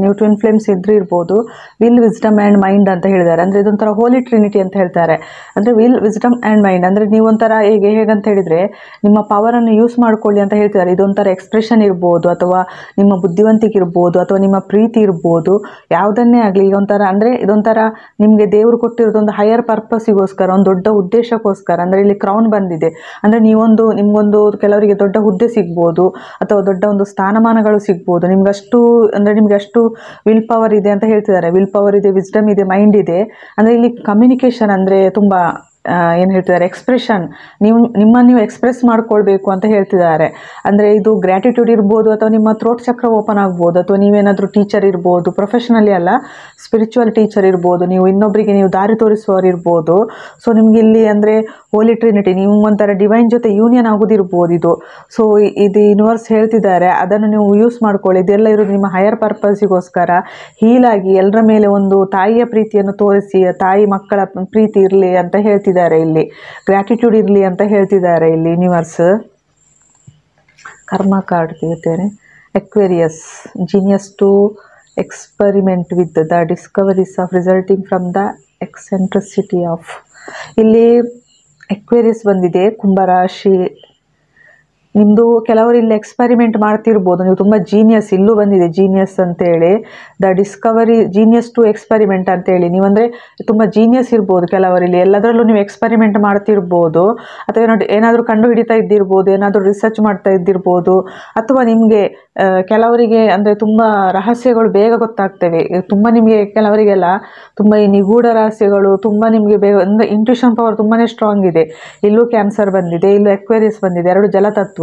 ನೀವು ಟ್ವಿನ್ ಫ್ಲೇಮ್ಸ್ ಇರ್ಬೋದು. ವಿಲ್, ವಿಸ್ಡಮ್ ಆ್ಯಂಡ್ ಮೈಂಡ್ ಅಂತ ಹೇಳಿದ್ದಾರೆ. ಅಂದರೆ ಇದೊಂಥರ ಹೋಲಿ ಟ್ರಿನಿಟಿ ಅಂತ ಹೇಳ್ತಾರೆ. ಅಂದರೆ ವಿಲ್, ವಿಸ್ಡಮ್ ಆ್ಯಂಡ್ ಮೈಂಡ್ ಅಂದರೆ ನೀವೊಂಥರ ಹೇಗಂತ ಹೇಳಿದರೆ ನಿಮ್ಮ ಪವರನ್ನು ಯೂಸ್ ಮಾಡ್ಕೊಳ್ಳಿ ಅಂತ ಹೇಳ್ತಿದ್ದಾರೆ. ಇದೊಂಥರ ಎಕ್ಸ್ಪ್ರೆಷನ್ ಇರ್ಬೋದು, ಅಥವಾ ನಿಮ್ಮ ಬುದ್ಧಿವಂತಿಕೆ ಇರ್ಬೋದು, ಅಥವಾ ನಿಮ್ಮ ಪ್ರೀತಿ ಇರ್ಬೋದು, ಯಾವುದನ್ನೇ ಆಗಲಿ. ಇದೊಂಥರ ನಿಮಗೆ ದೇವರು ಕೊಟ್ಟಿರೋದೊಂದು ಹೈಯರ್ ಪರ್ಪಸ್ಸಿಗೋಸ್ಕರ, ಒಂದು ದೊಡ್ಡ ಉದ್ದೇಶಕ್ಕೋಸ್ಕರ. ಅಂದರೆ ಇಲ್ಲಿ ಕ್ರೌನ್ ಬಂದಿದೆ, ಅಂದರೆ ನಿಮಗೊಂದು ಕೆಲವರಿಗೆ ದೊಡ್ಡ ಹುದ್ದೆ ಸಿಗ್ಬೋದು, ಅಥವಾ ದೊಡ್ಡ ಒಂದು ಸ್ಥಾನಮಾನಗಳು ಸಿಗ್ಬೋದು. ನಿಮ್ಗೆ ಅಷ್ಟು ವಿಲ್ ಪವರ್ ಇದೆ ಅಂತ ಹೇಳ್ತಿದ್ದಾರೆ. ವಿಲ್ ಪವರ್ ಇದೆ, ವಿಸ್ಡಮ್ ಇದೆ, ಮೈಂಡ್ ಇದೆ. ಅಂದರೆ ಇಲ್ಲಿ ಕಮ್ಯುನಿಕೇಷನ್ ಅಂದರೆ ತುಂಬ ಏನು ಹೇಳ್ತಿದ್ದಾರೆ, ಎಕ್ಸ್ಪ್ರೆಷನ್, ನೀವು ಎಕ್ಸ್ಪ್ರೆಸ್ ಮಾಡ್ಕೊಳ್ಬೇಕು ಅಂತ ಹೇಳ್ತಿದ್ದಾರೆ. ಅಂದರೆ ಇದು ಗ್ರ್ಯಾಟಿಟ್ಯೂಡ್ ಇರ್ಬೋದು, ಅಥವಾ ನಿಮ್ಮ ಥ್ರೋಟ್ ಚಕ್ರ ಓಪನ್ ಆಗ್ಬೋದು, ಅಥವಾ ನೀವೇನಾದರೂ ಟೀಚರ್ ಇರ್ಬೋದು, ಪ್ರೊಫೆಷನಲಿ ಅಲ್ಲ ಸ್ಪಿರಿಚುವಲ್ ಟೀಚರ್ ಇರ್ಬೋದು, ನೀವು ಇನ್ನೊಬ್ಬರಿಗೆ ನೀವು ದಾರಿ ತೋರಿಸುವವರು ಇರ್ಬೋದು. ಸೊ ನಿಮ್ಗೆ ಇಲ್ಲಿ ಅಂದರೆ ಹೋಲಿ ಟ್ರಿನಿಟಿ, ನೀವು ಒಂಥರ ಡಿವೈನ್ ಜೊತೆ ಯೂನಿಯನ್ ಆಗೋದಿರ್ಬೋದು ಇದು. ಸೊ ಇದು ಯೂನಿವರ್ಸ್ ಹೇಳ್ತಿದ್ದಾರೆ, ಅದನ್ನು ನೀವು ಯೂಸ್ ಮಾಡ್ಕೊಳ್ಳಿ. ಇದೆಲ್ಲ ಇರೋದು ನಿಮ್ಮ ಹೈಯರ್ ಪರ್ಪಸ್ಸಿಗೋಸ್ಕರ. ಹೀಲಾಗಿ ಎಲ್ಲರ ಮೇಲೆ ಒಂದು ತಾಯಿಯ ಪ್ರೀತಿಯನ್ನು ತೋರಿಸಿ, ತಾಯಿ ಮಕ್ಕಳ ಪ್ರೀತಿ ಇರಲಿ ಅಂತ ಹೇಳ್ತಿದ್ದಾರೆ ಹೇಳ್ತಿದ್ದಾರೆ ಇಲ್ಲಿ. ಗ್ರ್ಯಾಟಿಟ್ಯೂಡ್ ಇರಲಿ ಅಂತ ಹೇಳ್ತಿದ್ದಾರೆ ಇಲ್ಲಿ ಯೂನಿವರ್ಸ್. ಕರ್ಮ ಕಾರ್ಡ್ ತೆಗಿತೇನೆ. Aquarius, genius to experiment with the discoveries of resulting from the eccentricity of. ಇಲ್ಲಿ ಅಕ್ವೇರಿಯಸ್ ಬಂದಿದೆ, ಕುಂಭರಾಶಿ. ನಿಮ್ಮದು ಕೆಲವರು ಇಲ್ಲಿ ಎಕ್ಸ್ಪರಿಮೆಂಟ್ ಮಾಡ್ತಿರ್ಬೋದು, ನೀವು ತುಂಬ ಜೀನಿಯಸ್, ಇಲ್ಲೂ ಬಂದಿದೆ ಜೀನಿಯಸ್ ಅಂತೇಳಿ. The discovery, genius to experiment ಅಂತೇಳಿ. ನೀವಂದರೆ ತುಂಬ ಜೀನಿಯಸ್ ಇರ್ಬೋದು ಕೆಲವರಲ್ಲಿ, ಎಲ್ಲದರಲ್ಲೂ ನೀವು ಎಕ್ಸ್ಪರಿಮೆಂಟ್ ಮಾಡ್ತಿರ್ಬೋದು, ಅಥವಾ ಏನಾದರೂ ಕಂಡು ಹಿಡಿತಾ ಇದ್ದಿರ್ಬೋದು, ಏನಾದರೂ ರಿಸರ್ಚ್ ಮಾಡ್ತಾ ಇದ್ದಿರ್ಬೋದು, ಅಥವಾ ನಿಮಗೆ ಕೆಲವರಿಗೆ ಅಂದರೆ ತುಂಬ ರಹಸ್ಯಗಳು ಬೇಗ ಗೊತ್ತಾಗ್ತವೆ. ತುಂಬ ನಿಮಗೆ ಕೆಲವರಿಗೆಲ್ಲ ತುಂಬ ಈ ನಿಗೂಢ ರಹಸ್ಯಗಳು ತುಂಬ ನಿಮಗೆ ಬೇಗ, ಅಂದರೆ ಇಂಟ್ಯೂಷನ್ ಪವರ್ ತುಂಬಾ ಸ್ಟ್ರಾಂಗ್ ಇದೆ. ಇಲ್ಲೂ ಕ್ಯಾನ್ಸರ್ ಬಂದಿದೆ, ಇಲ್ಲೂ ಅಕ್ವೇರಿಯಸ್ ಬಂದಿದೆ, ಎರಡು ಜಲತತ್ವ.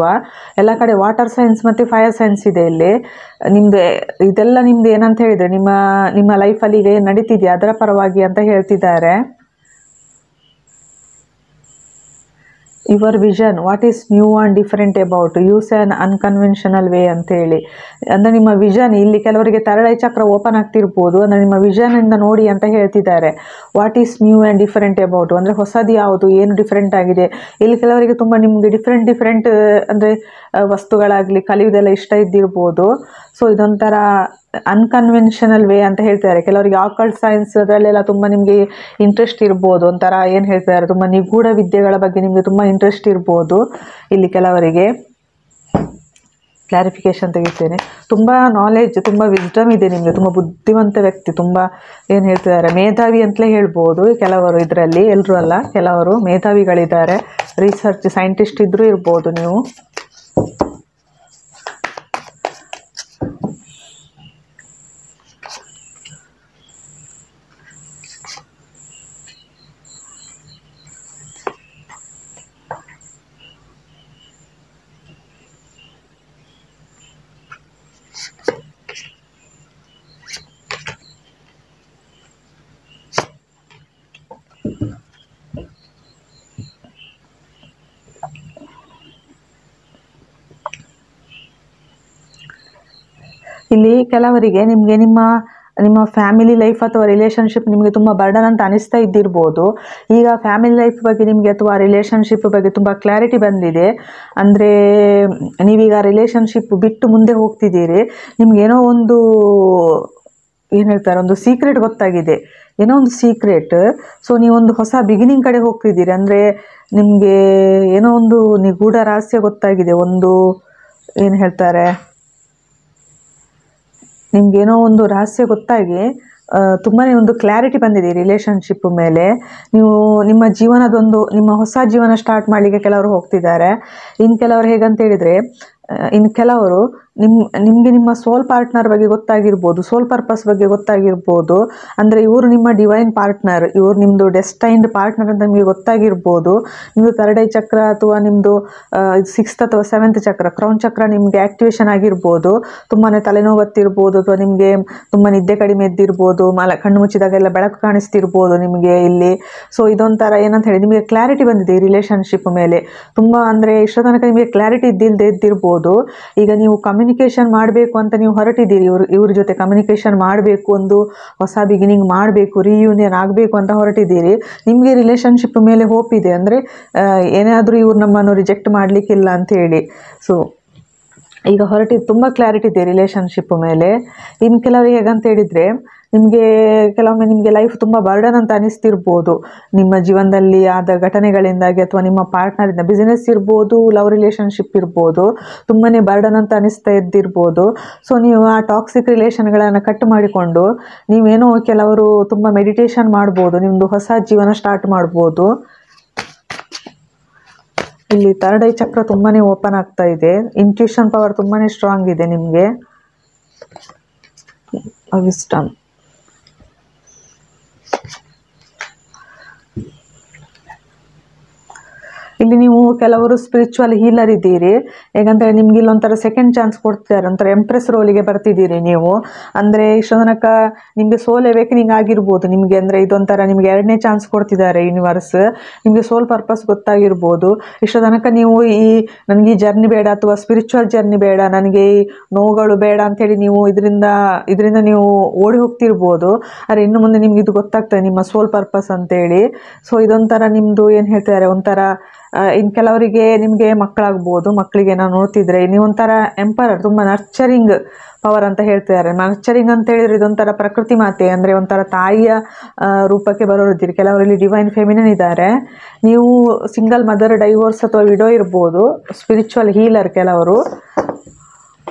ಎಲ್ಲ ಕಡೆ ವಾಟರ್ ಸೈನ್ಸ್ ಮತ್ತು ಫೈರ್ ಸೈನ್ಸ್ ಇದೆ ಇಲ್ಲಿ. ನಿಮ್ಮದು ಇದೆಲ್ಲ ನಿಮ್ಮದು ಏನಂತ ಹೇಳಿದರೆ ನಿಮ್ಮ ಲೈಫಲ್ಲಿ ಈಗ ಏನು ನಡೀತಿದೆಯಾ ಅದರ ಪರವಾಗಿ ಅಂತ ಹೇಳ್ತಿದ್ದಾರೆ. Your vision, what is new and different about, use an unconventional way ಅಂತೇಳಿ. ಅಂದರೆ ನಿಮ್ಮ ವಿಷನ್, ಇಲ್ಲಿ ಕೆಲವರಿಗೆ ಥರ್ಡ್ ಐ ಚಕ್ರ ಓಪನ್ ಆಗ್ತಿರ್ಬೋದು, ಅಂದರೆ ನಿಮ್ಮ ವಿಷನಿಂದ ನೋಡಿ ಅಂತ ಹೇಳ್ತಿದ್ದಾರೆ. What is new and different about ಅಂದರೆ ಹೊಸದು ಯಾವುದು, ಏನು ಡಿಫ್ರೆಂಟ್ ಆಗಿದೆ. ಇಲ್ಲಿ ಕೆಲವರಿಗೆ ತುಂಬ ನಿಮಗೆ ಡಿಫ್ರೆಂಟ್ ಅಂದರೆ ವಸ್ತುಗಳಾಗಲಿ ಕಲಿಯೋದೆಲ್ಲ ಇಷ್ಟ ಇದ್ದಿರ್ಬೋದು. ಸೊ ಇದೊಂಥರ ಅನ್ಕನ್ವೆನ್ಷನಲ್ ವೇ ಅಂತ ಹೇಳ್ತಾರೆ. ಕೆಲವರಿಗೆ ಆಕಲ್ಟ್ ಸೈನ್ಸ್ ಅದರಲ್ಲೆಲ್ಲ ತುಂಬ ನಿಮಗೆ ಇಂಟ್ರೆಸ್ಟ್ ಇರ್ಬೋದು. ಒಂಥರ ಏನು ಹೇಳ್ತಾರೆ, ತುಂಬ ನಿಗೂಢ ವಿದ್ಯೆಗಳ ಬಗ್ಗೆ ನಿಮಗೆ ತುಂಬ ಇಂಟ್ರೆಸ್ಟ್ ಇರ್ಬೋದು. ಇಲ್ಲಿ ಕೆಲವರಿಗೆ ಕ್ಲಾರಿಫಿಕೇಶನ್ ತೆಗಿತೇನೆ. ತುಂಬ ನಾಲೆಜ್, ತುಂಬ ವಿಸ್ಡಮ್ ಇದೆ ನಿಮಗೆ, ತುಂಬ ಬುದ್ಧಿವಂತ ವ್ಯಕ್ತಿ, ತುಂಬ ಏನು ಹೇಳ್ತಿದ್ದಾರೆ ಮೇಧಾವಿ ಅಂತಲೇ ಹೇಳ್ಬೋದು. ಕೆಲವರು ಇದರಲ್ಲಿ, ಎಲ್ಲರೂ ಅಲ್ಲ, ಕೆಲವರು ಮೇಧಾವಿಗಳಿದ್ದಾರೆ. ರಿಸರ್ಚ್ ಸೈಂಟಿಸ್ಟ್ ಇದ್ದರೂ ಇರ್ಬೋದು ನೀವು. ಇಲ್ಲಿ ಕೆಲವರಿಗೆ ನಿಮಗೆ ನಿಮ್ಮ ಫ್ಯಾಮಿಲಿ ಲೈಫ್ ಅಥವಾ ರಿಲೇಷನ್ಶಿಪ್ ನಿಮಗೆ ತುಂಬ ಬರ್ಡನ್ ಅಂತ ಅನಿಸ್ತಾ ಇದ್ದಿರ್ಬೋದು. ಈಗ ಫ್ಯಾಮಿಲಿ ಲೈಫ್ ಬಗ್ಗೆ ನಿಮಗೆ ಅಥವಾ ರಿಲೇಷನ್ಶಿಪ್ ಬಗ್ಗೆ ತುಂಬ ಕ್ಲಾರಿಟಿ ಬಂದಿದೆ. ಅಂದರೆ ನೀವೀಗ ರಿಲೇಷನ್ಶಿಪ್ ಬಿಟ್ಟು ಮುಂದೆ ಹೋಗ್ತಿದ್ದೀರಿ, ನಿಮಗೇನೋ ಒಂದು ಏನು ಹೇಳ್ತಾರೆ, ಒಂದು ಸೀಕ್ರೆಟ್ ಗೊತ್ತಾಗಿದೆ, ಏನೋ ಒಂದು ಸೀಕ್ರೆಟ್. ಸೊ ನೀವೊಂದು ಹೊಸ ಬಿಗಿನಿಂಗ್ ಕಡೆ ಹೋಗ್ತಿದ್ದೀರಿ. ಅಂದರೆ ನಿಮಗೆ ಏನೋ ಒಂದು ನಿಗೂಢ ರಹಸ್ಯ ಗೊತ್ತಾಗಿದೆ, ಒಂದು ಏನು ಹೇಳ್ತಾರೆ, ನಿಮಗೇನೋ ಒಂದು ರಹಸ್ಯ ಗೊತ್ತಾಗಿ ತುಂಬಾ ಒಂದು ಕ್ಲಾರಿಟಿ ಬಂದಿದೆ ರಿಲೇಷನ್ಶಿಪ್ ಮೇಲೆ. ನೀವು ನಿಮ್ಮ ಹೊಸ ಜೀವನ ಸ್ಟಾರ್ಟ್ ಮಾಡಲಿಕ್ಕೆ ಕೆಲವರು ಹೋಗ್ತಿದ್ದಾರೆ. ಇನ್ನು ಕೆಲವರು ಹೇಗಂತ ಹೇಳಿದರೆ, ಇನ್ನು ಕೆಲವರು ನಿಮಗೆ ನಿಮ್ಮ ಸೋಲ್ ಪಾರ್ಟ್ನರ್ ಬಗ್ಗೆ ಗೊತ್ತಾಗಿರ್ಬೋದು, ಸೋಲ್ ಪರ್ಪಸ್ ಬಗ್ಗೆ ಗೊತ್ತಾಗಿರ್ಬೋದು. ಅಂದರೆ ಇವರು ನಿಮ್ಮ ಡಿವೈನ್ ಪಾರ್ಟ್ನರ್, ಇವರು ನಿಮ್ಮದು ಡೆಸ್ಟೈನ್ಡ್ ಪಾರ್ಟ್ನರ್ ಅಂತ ನಿಮಗೆ ಗೊತ್ತಾಗಿರ್ಬೋದು. ನಿಮ್ಮದು ಥರ್ಡ್ ಐ ಚಕ್ರ ಅಥವಾ ನಿಮ್ಮದು 6th ಅಥವಾ 7th ಚಕ್ರ, ಕ್ರೌನ್ ಚಕ್ರ ನಿಮಗೆ ಆ್ಯಕ್ಟಿವೇಶನ್ ಆಗಿರ್ಬೋದು. ತುಂಬಾ ತಲೆನೋವು ಬರ್ತಿರ್ಬೋದು, ಅಥವಾ ನಿಮಗೆ ತುಂಬ ನಿದ್ದೆ ಕಡಿಮೆ ಎದ್ದಿರ್ಬೋದು, ಕಣ್ಣು ಮುಚ್ಚಿದಾಗೆಲ್ಲ ಬೆಳಕು ಕಾಣಿಸ್ತಿರ್ಬೋದು ನಿಮಗೆ ಇಲ್ಲಿ. ಸೊ ಇದೊಂಥರ ಏನಂತ ಹೇಳಿ ನಿಮಗೆ ಕ್ಲಾರಿಟಿ ಬಂದಿದೆ ಈ ರಿಲೇಷನ್ಶಿಪ್ ಮೇಲೆ. ತುಂಬ ಅಂದರೆ ಇಷ್ಟೋ ತನಕ ನಿಮಗೆ ಕ್ಲಾರಿಟಿ ಇದ್ದಿರ್ಬೋದು. ಈಗ ನೀವು ಕಮ್ಯುನಿಕೇಷನ್ ಮಾಡಬೇಕು ಅಂತ ನೀವು ಹೊರಟಿದ್ದೀರಿ, ಇವ್ರ ಜೊತೆ ಕಮ್ಯುನಿಕೇಷನ್ ಮಾಡಬೇಕು, ಒಂದು ಹೊಸ ಬಿಗಿನಿಂಗ್ ಮಾಡಬೇಕು, ರಿಯೂನಿಯನ್ ಆಗಬೇಕು ಅಂತ ಹೊರಟಿದ್ದೀರಿ. ನಿಮಗೆ ರಿಲೇಷನ್ಶಿಪ್ ಮೇಲೆ ಹೋಪ್ ಇದೆ, ಅಂದರೆ ಏನಾದರೂ ಇವ್ರು ನಮ್ಮನ್ನು ರಿಜೆಕ್ಟ್ ಮಾಡಲಿಕ್ಕಿಲ್ಲ ಅಂಥೇಳಿ. ಸೊ ಈಗ ತುಂಬ ಕ್ಲಾರಿಟಿ ಇದೆ ರಿಲೇಷನ್ಶಿಪ್ ಮೇಲೆ. ಇನ್ನು ಕೆಲವರು ಹೇಗಂತ ಹೇಳಿದರೆ, ಕೆಲವೊಮ್ಮೆ ನಿಮಗೆ ಲೈಫ್ ತುಂಬ ಬರ್ಡನ್ ಅಂತ ಅನಿಸ್ತಿರ್ಬೋದು, ನಿಮ್ಮ ಜೀವನದಲ್ಲಿ ಆದ ಘಟನೆಗಳಿಂದಾಗಿ, ಅಥವಾ ನಿಮ್ಮ ಪಾರ್ಟ್ನರಿಂದ, ಬಿಸ್ನೆಸ್ ಇರ್ಬೋದು, ಲವ್ ರಿಲೇಷನ್ಶಿಪ್ ಇರ್ಬೋದು, ತುಂಬಾ ಬರ್ಡನ್ ಅಂತ ಅನಿಸ್ತಾ ಇದ್ದಿರ್ಬೋದು. ಸೊ ನೀವು ಆ ಟಾಕ್ಸಿಕ್ ರಿಲೇಷನ್ಗಳನ್ನು ಕಟ್ ಮಾಡಿಕೊಂಡು ನೀವೇನೋ ಕೆಲವರು ತುಂಬ ಮೆಡಿಟೇಷನ್ ಮಾಡ್ಬೋದು, ನಿಮ್ಮದು ಹೊಸ ಜೀವನ ಸ್ಟಾರ್ಟ್ ಮಾಡ್ಬೋದು. ಇಲ್ಲಿ ಥರ್ಡ್ ಐ ಚಕ್ರ ತುಂಬಾ ಓಪನ್ ಆಗ್ತಾ ಇದೆ. ಇಂಟ್ಯೂಷನ್ ಪವರ್ ತುಂಬಾ ಸ್ಟ್ರಾಂಗ್ ಇದೆ ನಿಮಗೆ. ವಿಸ್ಡಮ್, ಇಲ್ಲಿ ನೀವು ಕೆಲವರು ಸ್ಪಿರಿಚುವಲ್ ಹೀಲರ್ ಇದ್ದೀರಿ. ಹೇಗಂದರೆ ನಿಮ್ಗೆ ಇಲ್ಲೊಂಥರ ಸೆಕೆಂಡ್ ಚಾನ್ಸ್ ಕೊಡ್ತಿದ್ದಾರೆ, ಒಂಥರ ಎಂಪ್ರೆಸ್ ರೋಲಿಗೆ ಬರ್ತಿದ್ದೀರಿ ನೀವು. ಅಂದರೆ ಇಷ್ಟೋ ತನಕ ನಿಮಗೆ ಸೋಲ್ ಅವೇಕನಿಂಗ್ ಆಗಿರ್ಬೋದು ನಿಮಗೆ, ಅಂದರೆ ಇದೊಂಥರ ನಿಮಗೆ ಎರಡನೇ ಚಾನ್ಸ್ ಕೊಡ್ತಿದ್ದಾರೆ ಯೂನಿವರ್ಸ್. ನಿಮಗೆ ಸೋಲ್ ಪರ್ಪಸ್ ಗೊತ್ತಾಗಿರ್ಬೋದು. ಇಷ್ಟೋ ತನಕ ನೀವು ನನಗೆ ಈ ಜರ್ನಿ ಬೇಡ ಅಥವಾ ಸ್ಪಿರಿಚುವಲ್ ಜರ್ನಿ ಬೇಡ, ನನಗೆ ಈ ನೋವುಗಳು ಬೇಡ ಅಂಥೇಳಿ ನೀವು ಇದರಿಂದ ನೀವು ಓಡಿ ಹೋಗ್ತಿರ್ಬೋದು. ಆದರೆ ಇನ್ನು ಮುಂದೆ ನಿಮ್ಗೆ ಇದು ಗೊತ್ತಾಗ್ತದೆ ನಿಮ್ಮ ಸೋಲ್ ಪರ್ಪಸ್ ಅಂತೇಳಿ. ಸೊ ಇದೊಂಥರ ನಿಮ್ಮದು ಏನು ಹೇಳ್ತಿದ್ದಾರೆ, ಒಂಥರ ಇನ್ನು ಕೆಲವರಿಗೆ ನಿಮಗೆ ಮಕ್ಕಳಾಗ್ಬೋದು. ಮಕ್ಕಳಿಗೆ ನಾವು ನೋಡ್ತಿದ್ರೆ ನೀವೊಂಥರ ಎಂಪರರ್, ತುಂಬ ನರ್ಚರಿಂಗ್ ಪವರ್ ಅಂತ ಹೇಳ್ತಿದ್ದಾರೆ. ನರ್ಚರಿಂಗ್ ಅಂತ ಹೇಳಿದ್ರೆ ಇದೊಂಥರ ಪ್ರಕೃತಿ ಮಾತೆ, ಅಂದರೆ ಒಂಥರ ತಾಯಿಯ ರೂಪಕ್ಕೆ ಬರೋರಿದ್ದೀರಿ. ಕೆಲವರಲ್ಲಿ ಡಿವೈನ್ ಫೆಮಿನನ್ ಇದ್ದಾರೆ. ನೀವು ಸಿಂಗಲ್ ಮದರ್, ಡೈವೋರ್ಸ್ ಅಥವಾ ವಿಡೋ ಇರ್ಬೋದು. ಸ್ಪಿರಿಚುವಲ್ ಹೀಲರ್ ಕೆಲವರು.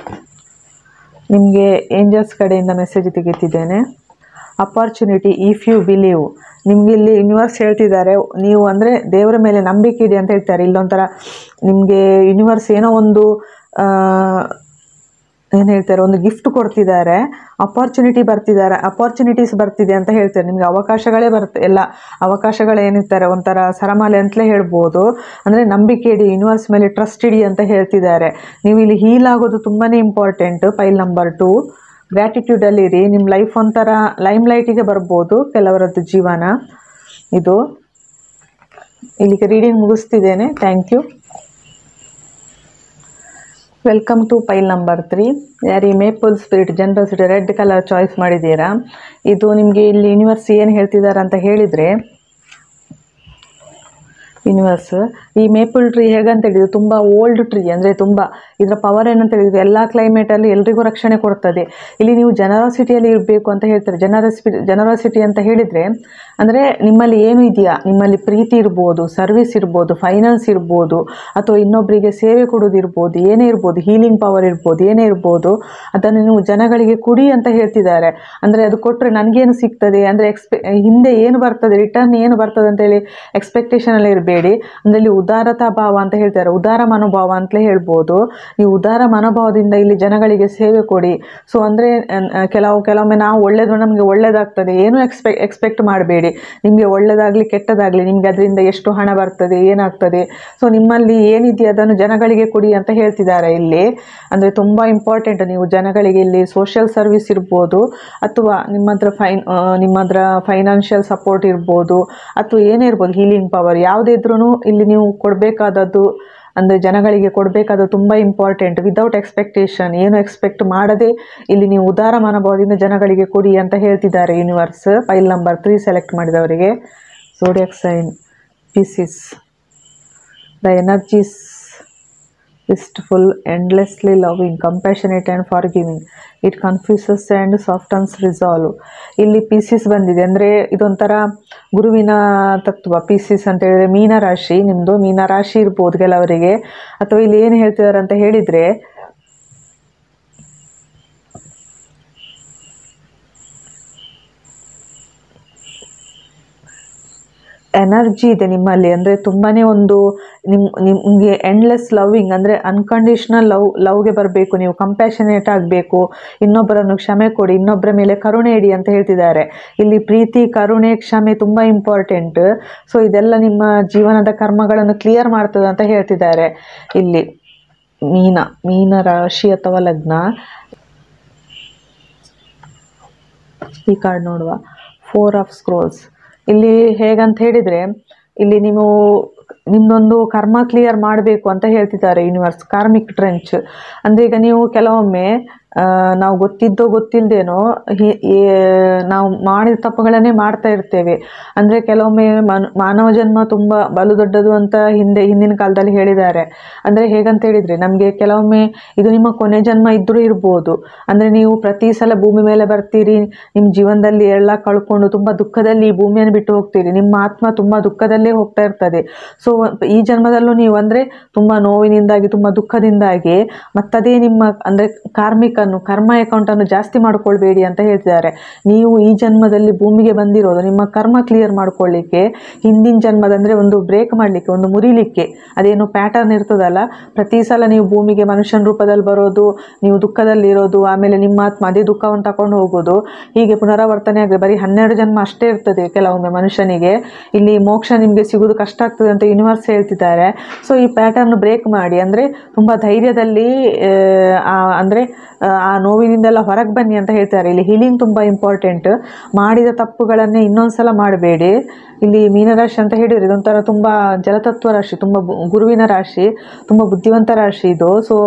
ನಿಮಗೆ ಏಂಜಲ್ಸ್ ಕಡೆಯಿಂದ ಮೆಸೇಜ್ ತೆಗಿತಿದ್ದೇನೆ. Opportunity if you believe. ನಿಮಗೆ ಇಲ್ಲಿ ಯೂನಿವರ್ಸ್ ಹೇಳ್ತಿದ್ದಾರೆ, ನೀವು ಅಂದರೆ ದೇವರ ಮೇಲೆ ನಂಬಿಕೆ ಇದೆ ಅಂತ ಹೇಳ್ತಾರೆ. ಇಲ್ಲೊಂಥರ ನಿಮಗೆ ಯೂನಿವರ್ಸ್ ಏನೋ ಒಂದು ಏನು ಹೇಳ್ತಾರೆ, ಒಂದು ಗಿಫ್ಟ್ ಕೊಡ್ತಿದ್ದಾರೆ. ಅಪಾರ್ಚುನಿಟೀಸ್ ಬರ್ತಿದೆ ಅಂತ ಹೇಳ್ತಾರೆ. ನಿಮಗೆ ಅವಕಾಶಗಳೇ ಎಲ್ಲ ಅವಕಾಶಗಳೇನಿರ್ತಾರೆ ಒಂಥರ ಸರಮಾಲೆ ಅಂತಲೇ ಹೇಳ್ಬೋದು. ಅಂದರೆ ನಂಬಿಕೆ ಇಡಿ, ಯೂನಿವರ್ಸ್ ಮೇಲೆ ಟ್ರಸ್ಟ್ ಇಡಿ ಅಂತ ಹೇಳ್ತಿದ್ದಾರೆ. ನೀವು ಇಲ್ಲಿ ಹೀಲ್ ಆಗೋದು ತುಂಬಾ ಇಂಪಾರ್ಟೆಂಟ್. ಪೈಲ್ ನಂಬರ್ 2 ಗ್ರ್ಯಾಟಿಟ್ಯೂಡಲ್ಲಿರಿ. ನಿಮ್ಮ ಲೈಫ್ ಒಂಥರ ಲೈಮ್ ಲೈಟಿಗೆ ಬರ್ಬೋದು ಕೆಲವರದ್ದು ಜೀವನ ಇದು. ಇಲ್ಲಿಗೆ ರೀಡಿಂಗ್ ಮುಗಿಸ್ತಿದ್ದೇನೆ. Thank you. Welcome to file number 3. ಯಾರಿ maple spirit generosity red colour choice ಮಾಡಿದ್ದೀರಾ. ಇದು ನಿಮಗೆ ಇಲ್ಲಿ ಯೂನಿವರ್ಸ್ ಏನು ಹೇಳ್ತಿದ್ದಾರೆ ಅಂತ ಹೇಳಿದರೆ, ಯೂನಿವರ್ಸ್ ಈ ಮೇಪಲ್ ಟ್ರೀ ಹೇಗಂತ ಹೇಳಿದ್ರು ತುಂಬ ಓಲ್ಡ್ ಟ್ರೀ, ಅಂದರೆ ತುಂಬ ಇದರ ಪವರ್ ಏನಂತ ಹೇಳಿದ್ರು ಎಲ್ಲ ಕ್ಲೈಮೇಟಲ್ಲಿ ಎಲ್ರಿಗೂ ರಕ್ಷಣೆ ಕೊಡ್ತದೆ. ಇಲ್ಲಿ ನೀವು ಜನರಾಸಿಟಿಯಲ್ಲಿ ಇರಬೇಕು ಅಂತ ಹೇಳ್ತಾರೆ. ಜನರಾಸಿಟಿ ಅಂತ ಹೇಳಿದರೆ ಅಂದರೆ ನಿಮ್ಮಲ್ಲಿ ಏನು ಇದೆಯಾ, ನಿಮ್ಮಲ್ಲಿ ಪ್ರೀತಿ ಇರ್ಬೋದು, ಸರ್ವಿಸ್ ಇರ್ಬೋದು, ಫೈನಾನ್ಸ್ ಇರ್ಬೋದು, ಅಥವಾ ಇನ್ನೊಬ್ಬರಿಗೆ ಸೇವೆ ಕೊಡೋದಿರ್ಬೋದು, ಏನೇ ಇರ್ಬೋದು, ಹೀಲಿಂಗ್ ಪವರ್ ಇರ್ಬೋದು, ಏನೇ ಇರ್ಬೋದು, ಅದನ್ನು ನೀವು ಜನಗಳಿಗೆ ಕೊಡಿ ಅಂತ ಹೇಳ್ತಿದ್ದಾರೆ. ಅಂದರೆ ಅದು ಕೊಟ್ಟರೆ ನನಗೇನು ಸಿಗ್ತದೆ, ಅಂದರೆ ಹಿಂದೆ ಏನು ಬರ್ತದೆ, ರಿಟರ್ನ್ ಏನು ಬರ್ತದೆ ಅಂತೇಳಿ ಎಕ್ಸ್ಪೆಕ್ಟೇಷನಲ್ಲಿ ಇರಬೇಡಿ. ಅಂದರೆ ಇಲ್ಲಿ ಉದಾರತಾ ಭಾವ ಅಂತ ಹೇಳ್ತಾರೆ, ಉದಾರ ಮನೋಭಾವ ಅಂತಲೇ ಹೇಳ್ಬೋದು. ನೀವು ಉದಾರ ಮನೋಭಾವದಿಂದ ಇಲ್ಲಿ ಜನಗಳಿಗೆ ಸೇವೆ ಕೊಡಿ. ಸೊ ಅಂದರೆ ಕೆಲವೊಮ್ಮೆ ನಾವು ಒಳ್ಳೇದು ನಮಗೆ ಒಳ್ಳೇದಾಗ್ತದೆ, ಏನೂ ಎಕ್ಸ್ಪೆಕ್ಟ್ ಮಾಡಬೇಡಿ. ನಿಮಗೆ ಒಳ್ಳೇದಾಗಲಿ ಕೆಟ್ಟದಾಗಲಿ ನಿಮಗೆ ಅದರಿಂದ ಎಷ್ಟು ಹಣ ಬರ್ತದೆ, ಏನಾಗ್ತದೆ, ಸೊ ನಿಮ್ಮಲ್ಲಿ ಏನಿದೆಯೋ ಅದನ್ನು ಜನಗಳಿಗೆ ಕೊಡಿ ಅಂತ ಹೇಳ್ತಿದ್ದಾರೆ ಇಲ್ಲಿ. ಅಂದರೆ ತುಂಬ ಇಂಪಾರ್ಟೆಂಟ್. ನೀವು ಜನಗಳಿಗೆ ಇಲ್ಲಿ ಸೋಷಿಯಲ್ ಸರ್ವಿಸ್ ಇರ್ಬೋದು, ಅಥವಾ ನಿಮ್ಮ ಹತ್ರ ಫೈನಾನ್ಷಿಯಲ್ ಸಪೋರ್ಟ್ ಇರ್ಬೋದು, ಅಥವಾ ಏನೇ ಇರ್ಬೋದು, ಹೀಲಿಂಗ್ ಪವರ್ ಯಾವುದೇ ಇದ್ರೂ ಇಲ್ಲಿ ನೀವು ಕೊಡಬೇಕಾದದ್ದು, ಅಂದರೆ ಜನಗಳಿಗೆ ಕೊಡಬೇಕಾದ ತುಂಬ ಇಂಪಾರ್ಟೆಂಟ್. ವಿದೌಟ್ ಎಕ್ಸ್ಪೆಕ್ಟೇಷನ್, ಏನು ಎಕ್ಸ್ಪೆಕ್ಟ್ ಮಾಡದೆ ಇಲ್ಲಿ ನೀವು ಉದಾರ ಮನೋಭಾವದಿಂದ ಜನಗಳಿಗೆ ಕೊಡಿ ಅಂತ ಹೇಳ್ತಿದ್ದಾರೆ ಯೂನಿವರ್ಸ್. ಪೈಲ್ ನಂಬರ್ 3 ಸೆಲೆಕ್ಟ್ ಮಾಡಿದವರಿಗೆ zodiac sign Pisces. The energies wistful, endlessly loving, compassionate and forgiving. It confuses and softens resolve. ಇಲ್ಲಿ ಪೀಸಿಸ್ ಬಂದಿದೆ, ಅಂದರೆ ಇದೊಂಥರ ಗುರುವಿನ ತತ್ವ. ಪೀಸಿಸ್ ಅಂತ ಹೇಳಿದರೆ ಮೀನರಾಶಿ, ನಿಮ್ಮದು ಮೀನರಾಶಿ ಇರ್ಬೋದು ಕೆಲವರಿಗೆ. ಅಥವಾ ಇಲ್ಲಿ ಏನು ಹೇಳ್ತಿದ್ದಾರೆ ಅಂತ ಹೇಳಿದರೆ, ಎನರ್ಜಿ ಇದೆ ನಿಮ್ಮಲ್ಲಿ. ಅಂದರೆ ತುಂಬಾ ಒಂದು ನಿಮಗೆ ಎಂಡ್ಲೆಸ್ ಲವ್ವಿಂಗ್, ಅಂದರೆ ಅನ್ಕಂಡೀಷ್ನಲ್ ಲವ್ಗೆ ಬರಬೇಕು. ನೀವು ಕಂಪ್ಯಾಷನೇಟ್ ಆಗಬೇಕು, ಇನ್ನೊಬ್ಬರನ್ನು ಕ್ಷಮೆ ಕೊಡಿ, ಇನ್ನೊಬ್ಬರ ಮೇಲೆ ಕರುಣೆ ಇಡಿ ಅಂತ ಹೇಳ್ತಿದ್ದಾರೆ. ಇಲ್ಲಿ ಪ್ರೀತಿ, ಕರುಣೆ, ಕ್ಷಮೆ ತುಂಬ ಇಂಪಾರ್ಟೆಂಟ್. ಸೊ ಇದೆಲ್ಲ ನಿಮ್ಮ ಜೀವನದ ಕರ್ಮಗಳನ್ನು ಕ್ಲಿಯರ್ ಮಾಡ್ತದೆ ಅಂತ ಹೇಳ್ತಿದ್ದಾರೆ ಇಲ್ಲಿ. ಮೀನ ರಾಶಿ ಅಥವಾ ಲಗ್ನ. ಈ ಕಾರ್ಡ್ ನೋಡುವ, 4 ಆಫ್ ಸ್ಕ್ರೋಲ್ಸ್. ಇಲ್ಲಿ ಹೇಗಂತ ಹೇಳಿದರೆ, ಇಲ್ಲಿ ನಿಮ್ಮದೊಂದು ಕರ್ಮ ಕ್ಲಿಯರ್ ಮಾಡಬೇಕು ಅಂತ ಹೇಳ್ತಿದ್ದಾರೆ ಯೂನಿವರ್ಸ್. ಕಾರ್ಮಿಕ್ ಟ್ರೆಂಚ್ ಅಂದರೆ ಈಗ ನೀವು ಕೆಲವೊಮ್ಮೆ ನಾವು ಗೊತ್ತಿದ್ದೋ ಗೊತ್ತಿಲ್ಲದೇನೋ ನಾವು ಮಾಡಿದ ತಪ್ಪುಗಳನ್ನೇ ಮಾಡ್ತಾ ಇರ್ತೇವೆ. ಅಂದರೆ ಕೆಲವೊಮ್ಮೆ ಮಾನವ ಜನ್ಮ ತುಂಬ ಬಲು ದೊಡ್ಡದು ಅಂತ ಹಿಂದಿನ ಕಾಲದಲ್ಲಿ ಹೇಳಿದ್ದಾರೆ. ಅಂದರೆ ಹೇಗಂತ ಹೇಳಿದರೆ, ನಮಗೆ ಕೆಲವೊಮ್ಮೆ ಇದು ನಿಮ್ಮ ಕೊನೆ ಜನ್ಮ ಇದ್ದರೂ ಇರ್ಬೋದು. ಅಂದರೆ ನೀವು ಪ್ರತಿ ಸಲ ಭೂಮಿ ಮೇಲೆ ಬರ್ತೀರಿ, ನಿಮ್ಮ ಜೀವನದಲ್ಲಿ ಎಲ್ಲ ಕಳ್ಕೊಂಡು ತುಂಬ ದುಃಖದಲ್ಲಿ ಈ ಭೂಮಿಯನ್ನು ಬಿಟ್ಟು ಹೋಗ್ತೀರಿ. ನಿಮ್ಮ ಆತ್ಮ ತುಂಬ ದುಃಖದಲ್ಲೇ ಹೋಗ್ತಾ ಇರ್ತದೆ. ಸೊ ಈ ಜನ್ಮದಲ್ಲೂ ನೀವು ಅಂದರೆ ತುಂಬ ನೋವಿನಿಂದಾಗಿ, ತುಂಬ ದುಃಖದಿಂದಾಗಿ ಮತ್ತದೇ ನಿಮ್ಮ ಅಂದರೆ ಕಾರ್ಮಿಕ ಬ್ಯಾಂಕನ್ನು ಕರ್ಮ ಅಕೌಂಟನ್ನು ಜಾಸ್ತಿ ಮಾಡ್ಕೊಳ್ಬೇಡಿ ಅಂತ ಹೇಳ್ತಿದ್ದಾರೆ. ನೀವು ಈ ಜನ್ಮದಲ್ಲಿ ಭೂಮಿಗೆ ಬಂದಿರೋದು ನಿಮ್ಮ ಕರ್ಮ ಕ್ಲಿಯರ್ ಮಾಡ್ಕೊಳ್ಳಿಕ್ಕೆ, ಹಿಂದಿನ ಜನ್ಮದಂದರೆ ಒಂದು ಬ್ರೇಕ್ ಮಾಡಲಿಕ್ಕೆ, ಒಂದು ಮುರಿಲಿಕ್ಕೆ. ಅದೇನು ಪ್ಯಾಟರ್ನ್ ಇರ್ತದಲ್ಲ, ಪ್ರತಿ ಸಲ ನೀವು ಭೂಮಿಗೆ ಮನುಷ್ಯನ ರೂಪದಲ್ಲಿ ಬರೋದು, ನೀವು ದುಃಖದಲ್ಲಿರೋದು, ಆಮೇಲೆ ನಿಮ್ಮ ಆತ್ಮ ಅದೇ ದುಃಖವನ್ನು ತಗೊಂಡು ಹೋಗೋದು, ಹೀಗೆ ಪುನರಾವರ್ತನೆ ಆಗಿದೆ. ಬರೀ 12 ಜನ್ಮ ಅಷ್ಟೇ ಇರ್ತದೆ ಕೆಲವೊಮ್ಮೆ ಮನುಷ್ಯನಿಗೆ. ಇಲ್ಲಿ ಮೋಕ್ಷ ನಿಮಗೆ ಸಿಗೋದು ಕಷ್ಟ ಆಗ್ತದೆ ಅಂತ ಯೂನಿವರ್ಸ್ ಹೇಳ್ತಿದ್ದಾರೆ. ಸೊ ಈ ಪ್ಯಾಟರ್ನ್ ಬ್ರೇಕ್ ಮಾಡಿ, ಅಂದರೆ ತುಂಬ ಧೈರ್ಯದಲ್ಲಿ ಅಂದರೆ ಆ ನೋವಿನಿಂದೆಲ್ಲ ಹೊರಗೆ ಬನ್ನಿ ಅಂತ ಹೇಳ್ತಾರೆ. ಇಲ್ಲಿ ಹೀಲಿಂಗ್ ತುಂಬ ಇಂಪಾರ್ಟೆಂಟ್. ಮಾಡಿದ ತಪ್ಪುಗಳನ್ನೇ ಇನ್ನೊಂದ್ಸಲ ಮಾಡಬೇಡಿ. ಇಲ್ಲಿ ಮೀನರಾಶಿ ಅಂತ ಹೇಳಿದ್ರೆ ಇದೊಂಥರ ತುಂಬ ಜಲತತ್ವ ರಾಶಿ, ತುಂಬ ಗುರುವಿನ ರಾಶಿ, ತುಂಬ ಬುದ್ಧಿವಂತ ರಾಶಿ ಇದು. ಸೊ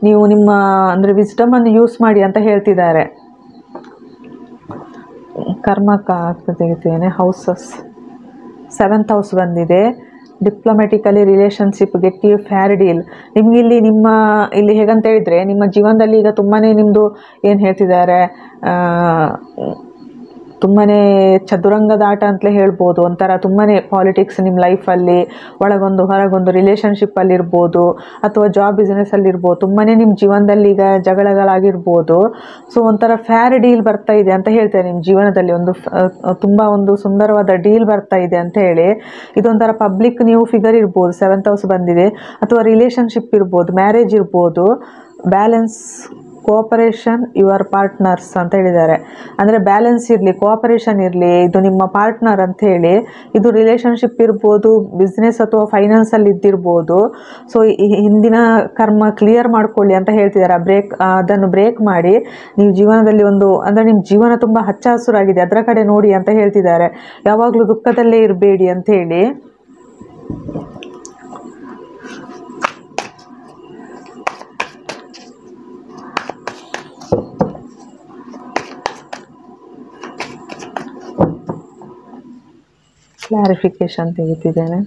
ನೀವು ನಿಮ್ಮ ಅಂದರೆ ವಿಸ್ಡಮನ್ನು ಯೂಸ್ ಮಾಡಿ ಅಂತ ಹೇಳ್ತಿದ್ದಾರೆ. ಕರ್ಮಕ ತೆಗಿತೇನೆ. ಹೌಸಸ್ 7th ಹೌಸ್ ಬಂದಿದೆ. Diplomatically relationship, get you fair deal. ನಿಮ್ಗೆ ಇಲ್ಲಿ ಇಲ್ಲಿ ಹೇಗಂತ ಹೇಳಿದರೆ, ನಿಮ್ಮ ಜೀವನದಲ್ಲಿ ಈಗ ತುಂಬಾ ನಿಮ್ಮದು ಏನು ಹೇಳ್ತಿದ್ದಾರೆ, ತುಂಬಾ ಚದುರಂಗದ ಆಟ ಅಂತಲೇ ಹೇಳ್ಬೋದು. ಒಂಥರ ತುಂಬಾ ಪಾಲಿಟಿಕ್ಸ್ ನಿಮ್ಮ ಲೈಫಲ್ಲಿ, ಒಳಗೊಂದು ಹೊರಗೊಂದು ರಿಲೇಷನ್ಶಿಪ್ಪಲ್ಲಿರ್ಬೋದು, ಅಥವಾ ಜಾಬ್ ಬಿಸ್ನೆಸ್ಸಲ್ಲಿರ್ಬೋದು. ತುಂಬಾ ನಿಮ್ಮ ಜೀವನದಲ್ಲಿ ಈಗ ಜಗಳಗಳಾಗಿರ್ಬೋದು. ಸೊ ಒಂಥರ ಫೇರ್ ಡೀಲ್ ಬರ್ತಾ ಇದೆ ಅಂತ ಹೇಳ್ತಾರೆ. ನಿಮ್ಮ ಜೀವನದಲ್ಲಿ ತುಂಬ ಒಂದು ಸುಂದರವಾದ ಡೀಲ್ ಬರ್ತಾ ಇದೆ ಅಂತ ಹೇಳಿ. ಇದೊಂಥರ ಪಬ್ಲಿಕ್ ನೀವು ಫಿಗರ್ ಇರ್ಬೋದು, 7th ಹೌಸ್ ಬಂದಿದೆ, ಅಥವಾ ರಿಲೇಷನ್ಶಿಪ್ ಇರ್ಬೋದು, ಮ್ಯಾರೇಜ್ ಇರ್ಬೋದು. ಬ್ಯಾಲೆನ್ಸ್, ಕೋಆಪರೇಷನ್ ಯುವರ್ ಪಾರ್ಟ್ನರ್ಸ್ ಅಂತ ಹೇಳಿದ್ದಾರೆ. ಅಂದರೆ ಬ್ಯಾಲೆನ್ಸ್ ಇರಲಿ, ಕೋಆಪರೇಷನ್ ಇರಲಿ, ಇದು ನಿಮ್ಮ ಪಾರ್ಟ್ನರ್ ಅಂತ ಹೇಳಿ. ಇದು ರಿಲೇಷನ್ಶಿಪ್ ಇರ್ಬೋದು, ಬಿಸ್ನೆಸ್ ಅಥವಾ ಫೈನಾನ್ಸಲ್ಲಿ ಇದ್ದಿರ್ಬೋದು. ಸೊ ಹಿಂದಿನ ಕರ್ಮ ಕ್ಲಿಯರ್ ಮಾಡ್ಕೊಳ್ಳಿ ಅಂತ ಹೇಳ್ತಿದ್ದಾರೆ. ಅದನ್ನು ಬ್ರೇಕ್ ಮಾಡಿ ನೀವು ಜೀವನದಲ್ಲಿ ಅಂದರೆ ನಿಮ್ಮ ಜೀವನ ತುಂಬ ಹಚ್ಚ ಹಸುರಾಗಿದೆ, ಅದರ ಕಡೆ ನೋಡಿ ಅಂತ ಹೇಳ್ತಿದ್ದಾರೆ. ಯಾವಾಗಲೂ ದುಃಖದಲ್ಲೇ ಇರಬೇಡಿ ಅಂತ ಹೇಳಿ. ಕ್ಲಾರಿಫಿಕೇಶನ್ ತೆಗಿತಿದ್ದೇನೆ.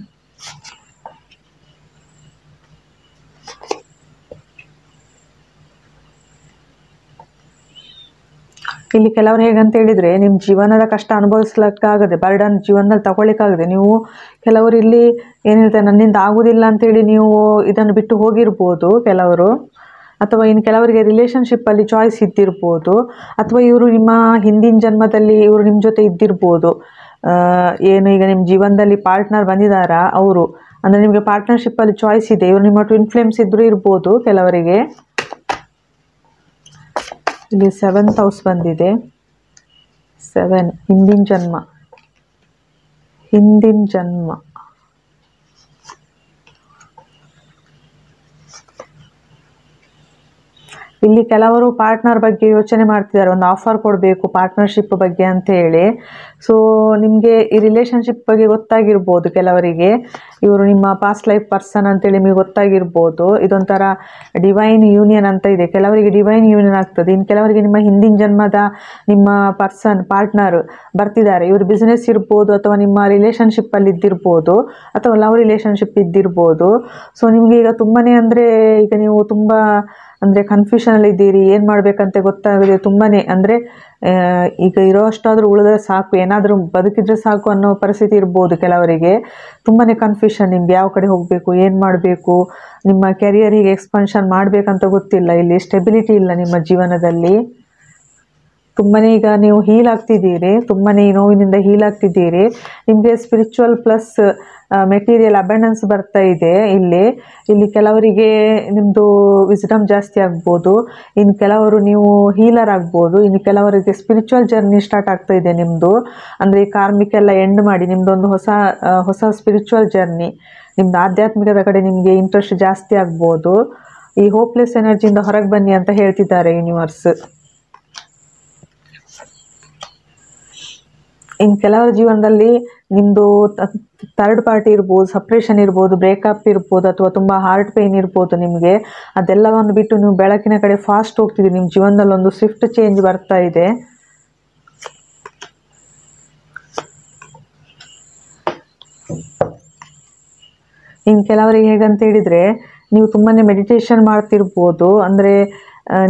ಇಲ್ಲಿ ಕೆಲವರು ಹೇಗಂತ ಹೇಳಿದರೆ, ನಿಮ್ಮ ಜೀವನದ ಕಷ್ಟ ಅನುಭವಿಸ್ಲಿಕ್ಕಾಗದೆ, ಬರ್ಡನ್ ಜೀವನದಲ್ಲಿ ತಗೊಳ್ಳಿಕ್ಕಾಗದೆ, ನೀವು ಕೆಲವರು ಇಲ್ಲಿ ಏನು ಹೇಳ್ತಾರೆ, ನನ್ನಿಂದ ಆಗೋದಿಲ್ಲ ಅಂತೇಳಿ ನೀವು ಇದನ್ನು ಬಿಟ್ಟು ಹೋಗಿರ್ಬೋದು ಕೆಲವರು. ಅಥವಾ ಇನ್ನು ಕೆಲವರಿಗೆ ರಿಲೇಷನ್ಶಿಪ್ಪಲ್ಲಿ ಚಾಯ್ಸ್ ಇದ್ದಿರ್ಬೋದು, ಅಥವಾ ಇವರು ನಿಮ್ಮ ಹಿಂದಿನ ಜನ್ಮದಲ್ಲಿ ಇವರು ನಿಮ್ಮ ಜೊತೆ ಇದ್ದಿರ್ಬೋದು. ಏನು ಈಗ ನಿಮ್ಮ ಜೀವನದಲ್ಲಿ ಪಾರ್ಟ್ನರ್ ಬಂದಿದ್ದಾರಾ ಅವರು, ಅಂದರೆ ನಿಮಗೆ ಪಾರ್ಟ್ನರ್ಶಿಪ್ಪಲ್ಲಿ ಚಾಯ್ಸ್ ಇದೆ, ಇವರು ನಿಮ್ಮ ಟ್ವಿನ್ ಫ್ಲೇಮ್ಸ್ ಇದ್ದರೂ ಇರ್ಬೋದು ಕೆಲವರಿಗೆ. ಇಲ್ಲಿ 7th ಹೌಸ್ ಬಂದಿದೆ. 7 ಹಿಂದಿನ ಜನ್ಮ. ಇಲ್ಲಿ ಕೆಲವರು ಪಾರ್ಟ್ನರ್ ಬಗ್ಗೆ ಯೋಚನೆ ಮಾಡ್ತಿದ್ದಾರೆ, ಒಂದು ಆಫರ್ ಕೊಡಬೇಕು ಪಾರ್ಟ್ನರ್ಶಿಪ್ ಬಗ್ಗೆ ಅಂತ ಹೇಳಿ. ಸೊ ನಿಮಗೆ ಈ ರಿಲೇಷನ್ಶಿಪ್ ಬಗ್ಗೆ ಗೊತ್ತಾಗಿರ್ಬೋದು ಕೆಲವರಿಗೆ, ಇವರು ನಿಮ್ಮ ಪಾಸ್ಟ್ ಲೈಫ್ ಪರ್ಸನ್ ಅಂತೇಳಿ ನಿಮಗೆ ಗೊತ್ತಾಗಿರ್ಬೋದು. ಇದೊಂಥರ ಡಿವೈನ್ ಯೂನಿಯನ್ ಅಂತ ಇದೆ, ಕೆಲವರಿಗೆ ಡಿವೈನ್ ಯೂನಿಯನ್ ಆಗ್ತದೆ. ಇನ್ನು ಕೆಲವರಿಗೆ ನಿಮ್ಮ ಹಿಂದಿನ ಜನ್ಮದ ನಿಮ್ಮ ಪಾರ್ಟ್ನರ್ ಬರ್ತಿದ್ದಾರೆ, ಇವರು ಬಿಸ್ನೆಸ್ ಇರ್ಬೋದು, ಅಥವಾ ನಿಮ್ಮ ರಿಲೇಷನ್ಶಿಪ್ಪಲ್ಲಿ ಇದ್ದಿರ್ಬೋದು, ಅಥವಾ ಲವ್ ರಿಲೇಷನ್ಶಿಪ್ ಇದ್ದಿರ್ಬೋದು. ಸೊ ನಿಮಗೆ ಈಗ ತುಂಬಾ ಅಂದರೆ ಈಗ ನೀವು ತುಂಬ ಅಂದರೆ ಕನ್ಫ್ಯೂಷನಲ್ಲಿ ಇದ್ದೀರಿ, ಏನು ಮಾಡಬೇಕಂತ ಗೊತ್ತಾಗದೆ ತುಂಬಾ ಅಂದರೆ ಈಗ ಇರೋ ಅಷ್ಟಾದರೂ ಉಳಿದ್ರೆ ಸಾಕು, ಏನಾದರೂ ಬದುಕಿದ್ರೆ ಸಾಕು ಅನ್ನೋ ಪರಿಸ್ಥಿತಿ ಇರ್ಬೋದು ಕೆಲವರಿಗೆ. ತುಂಬಾ ಕನ್ಫ್ಯೂಷನ್, ನಿಮ್ಗೆ ಯಾವ ಕಡೆ ಹೋಗಬೇಕು, ಏನು ಮಾಡಬೇಕು, ನಿಮ್ಮ ಕೆರಿಯರ್ ಹೀಗೆ ಎಕ್ಸ್ಪಾನ್ಷನ್ ಮಾಡಬೇಕಂತ ಗೊತ್ತಿಲ್ಲ. ಇಲ್ಲಿ ಸ್ಟೆಬಿಲಿಟಿ ಇಲ್ಲ ನಿಮ್ಮ ಜೀವನದಲ್ಲಿ. ತುಂಬಾ ಈಗ ನೀವು ಹೀಲ್ ಆಗ್ತಿದ್ದೀರಿ, ತುಂಬಾ ಈ ನೋವಿನಿಂದ ಹೀಲ್ ಆಗ್ತಿದ್ದೀರಿ. ನಿಮಗೆ ಸ್ಪಿರಿಚುವಲ್ ಪ್ಲಸ್ ಮೆಟೀರಿಯಲ್ ಅಬಂಡೆನ್ಸ್ ಬರ್ತಾ ಇದೆ. ಇಲ್ಲಿ ಕೆಲವರಿಗೆ ನಿಮ್ಮದು ವಿಸ್ಡಮ್ ಜಾಸ್ತಿ ಆಗ್ಬೋದು, ಇನ್ನು ಕೆಲವರು ನೀವು ಹೀಲರ್ ಆಗ್ಬೋದು, ಇನ್ನು ಕೆಲವರಿಗೆ ಸ್ಪಿರಿಚುವಲ್ ಜರ್ನಿ ಸ್ಟಾರ್ಟ್ ಆಗ್ತಾ ಇದೆ ನಿಮ್ಮದು. ಅಂದರೆ ಈ ಕಾರ್ಮಿಕೆಲ್ಲ ಎಂಡ್ ಮಾಡಿ ನಿಮ್ಮದೊಂದು ಹೊಸ ಸ್ಪಿರಿಚುವಲ್ ಜರ್ನಿ, ನಿಮ್ಮದು ಆಧ್ಯಾತ್ಮಿಕದ ಕಡೆ ನಿಮಗೆ ಇಂಟ್ರೆಸ್ಟ್ ಜಾಸ್ತಿ ಆಗ್ಬೋದು. ಈ ಹೋಪ್ಲೆಸ್ ಎನರ್ಜಿಯಿಂದ ಹೊರಗೆ ಬನ್ನಿ ಅಂತ ಹೇಳ್ತಿದ್ದಾರೆ ಯೂನಿವರ್ಸ್. ಇನ್ನು ಕೆಲವರ ಜೀವನದಲ್ಲಿ ನಿಮ್ಮದು ಥರ್ಡ್ ಪಾರ್ಟಿ ಇರ್ಬೋದು, ಸಪ್ರೇಷನ್ ಇರ್ಬೋದು, ಬ್ರೇಕಪ್ ಇರ್ಬೋದು, ಅಥವಾ ತುಂಬ ಹಾರ್ಟ್ ಪೇಯ್ನ್ ಇರ್ಬೋದು ನಿಮಗೆ. ಅದೆಲ್ಲವನ್ನು ಬಿಟ್ಟು ನೀವು ಬೆಳಕಿನ ಕಡೆ ಫಾಸ್ಟ್ ಹೋಗ್ತಿದ್ದೀರಿ, ನಿಮ್ಮ ಜೀವನದಲ್ಲಿ ಒಂದು ಸ್ವಿಫ್ಟ್ ಚೇಂಜ್ ಬರ್ತಾ ಇದೆ. ಇನ್ನು ಕೆಲವರಿಗೆ ಹೇಗಂತ ಹೇಳಿದರೆ, ನೀವು ತುಂಬಾ ಮೆಡಿಟೇಷನ್ ಮಾಡ್ತಿರ್ಬೋದು. ಅಂದರೆ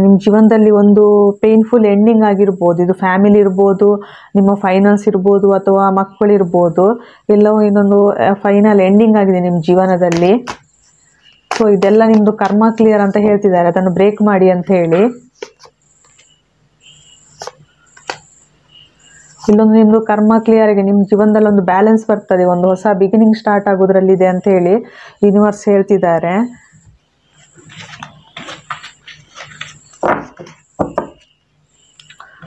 ನಿಮ್ಮ ಜೀವನದಲ್ಲಿ ಒಂದು ಪೇನ್ಫುಲ್ ಎಂಡಿಂಗ್ ಆಗಿರ್ಬೋದು, ಇದು ಫ್ಯಾಮಿಲಿ ಇರ್ಬೋದು, ನಿಮ್ಮ ಫೈನಾನ್ಸ್ ಇರ್ಬೋದು, ಅಥವಾ ಮಕ್ಕಳಿರ್ಬೋದು, ಎಲ್ಲವೂ ಇನ್ನೊಂದು ಫೈನಲ್ ಎಂಡಿಂಗ್ ಆಗಿದೆ ನಿಮ್ಮ ಜೀವನದಲ್ಲಿ. ಸೊ ಇದೆಲ್ಲ ನಿಮ್ಮದು ಕರ್ಮ ಕ್ಲಿಯರ್ ಅಂತ ಹೇಳ್ತಿದ್ದಾರೆ, ಅದನ್ನು ಬ್ರೇಕ್ ಮಾಡಿ ಅಂತ ಹೇಳಿ. ಇಲ್ಲೊಂದು ನಿಮ್ಮದು ಕರ್ಮ ಕ್ಲಿಯರ್ ಆಗಿ ನಿಮ್ಮ ಜೀವನದಲ್ಲಿ ಒಂದು ಬ್ಯಾಲೆನ್ಸ್ ಬರ್ತದೆ, ಒಂದು ಹೊಸ ಬಿಗಿನಿಂಗ್ ಸ್ಟಾರ್ಟ್ ಆಗೋದ್ರಲ್ಲಿದೆ ಅಂತ ಹೇಳಿ ಯೂನಿವರ್ಸ್ ಹೇಳ್ತಿದ್ದಾರೆ.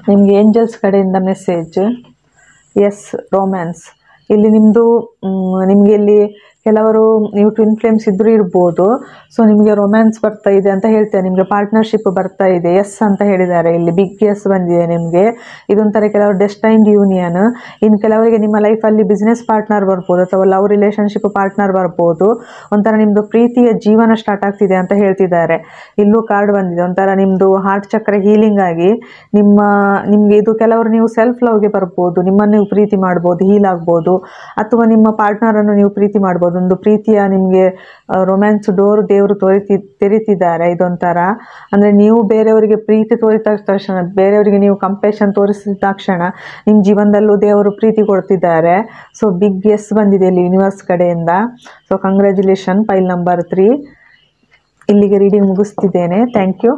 ನಿಮಗೆ ಏಂಜಲ್ಸ್ ಕಡೆಯಿಂದ ಮೆಸೇಜ್. S, romance. ಇಲ್ಲಿ ನಿಮಗೆ ಇಲ್ಲಿ ಕೆಲವರು ನೀವು ಟ್ವಿನ್ ಫ್ಲೇಮ್ಸ್ ಇದ್ರೂ ಇರ್ಬೋದು. ಸೊ ನಿಮಗೆ ರೊಮ್ಯಾನ್ಸ್ ಬರ್ತಾ ಇದೆ ಅಂತ ಹೇಳ್ತೇನೆ, ನಿಮಗೆ ಪಾರ್ಟ್ನರ್ಶಿಪ್ ಬರ್ತಾ ಇದೆ. ಎಸ್ ಅಂತ ಹೇಳಿದ್ದಾರೆ ಇಲ್ಲಿ, ಬಿಗ್ ಎಸ್ ಬಂದಿದೆ ನಿಮಗೆ. ಇದೊಂಥರ ಕೆಲವರು ಡೆಸ್ಟೈನ್ಡ್ ಯೂನಿಯನ್. ಇನ್ನು ಕೆಲವರಿಗೆ ನಿಮ್ಮ ಲೈಫಲ್ಲಿ ಬಿಸ್ನೆಸ್ ಪಾರ್ಟ್ನರ್ ಬರ್ಬೋದು ಅಥವಾ ಲವ್ ರಿಲೇಷನ್ಶಿಪ್ ಪಾರ್ಟ್ನರ್ ಬರ್ಬೋದು. ಒಂಥರ ನಿಮ್ಮದು ಪ್ರೀತಿಯ ಜೀವನ ಸ್ಟಾರ್ಟ್ ಆಗ್ತಿದೆ ಅಂತ ಹೇಳ್ತಿದ್ದಾರೆ. ಇಲ್ಲೂ ಕಾರ್ಡ್ ಬಂದಿದೆ, ಒಂಥರ ನಿಮ್ಮದು ಹಾರ್ಟ್ ಚಕ್ರ ಹೀಲಿಂಗ್ ಆಗಿ ನಿಮಗೆ ಇದು ಕೆಲವರು ನೀವು ಸೆಲ್ಫ್ ಲವ್ಗೆ ಬರ್ಬೋದು, ನಿಮ್ಮನ್ನು ನೀವು ಪ್ರೀತಿ ಮಾಡ್ಬೋದು, ಹೀಲ್ ಆಗ್ಬೋದು, ಅಥವಾ ನಿಮ್ಮ ಪಾರ್ಟ್ನರನ್ನು ನೀವು ಪ್ರೀತಿ ಮಾಡ್ಬೋದು. ಒಂದು ಪ್ರೀತಿಯ ನಿಮಗೆ ರೊಮ್ಯಾನ್ಸ್ ಡೋರ್ ದೇವರು ತೆರೀತಿದ್ದಾರೆ. ಇದೊಂಥರ ಅಂದರೆ ನೀವು ಬೇರೆಯವರಿಗೆ ಪ್ರೀತಿ ತೋರಿದ ತಕ್ಷಣ, ಬೇರೆಯವರಿಗೆ ನೀವು ಕಂಪೇಷನ್ ತೋರಿಸಿದ ತಕ್ಷಣ ನಿಮ್ಮ ಜೀವನದಲ್ಲೂ ದೇವರು ಪ್ರೀತಿ ಕೊಡ್ತಿದ್ದಾರೆ. ಸೊ ಬಿಗ್ ಎಸ್ ಬಂದಿದೆ ಇಲ್ಲಿ ಯೂನಿವರ್ಸ್ ಕಡೆಯಿಂದ. So congratulation, ಪೈಲ್ number 3. ಇಲ್ಲಿಗೆ ರೀಡಿಂಗ್ ಮುಗಿಸ್ತಿದ್ದೇನೆ. Thank you.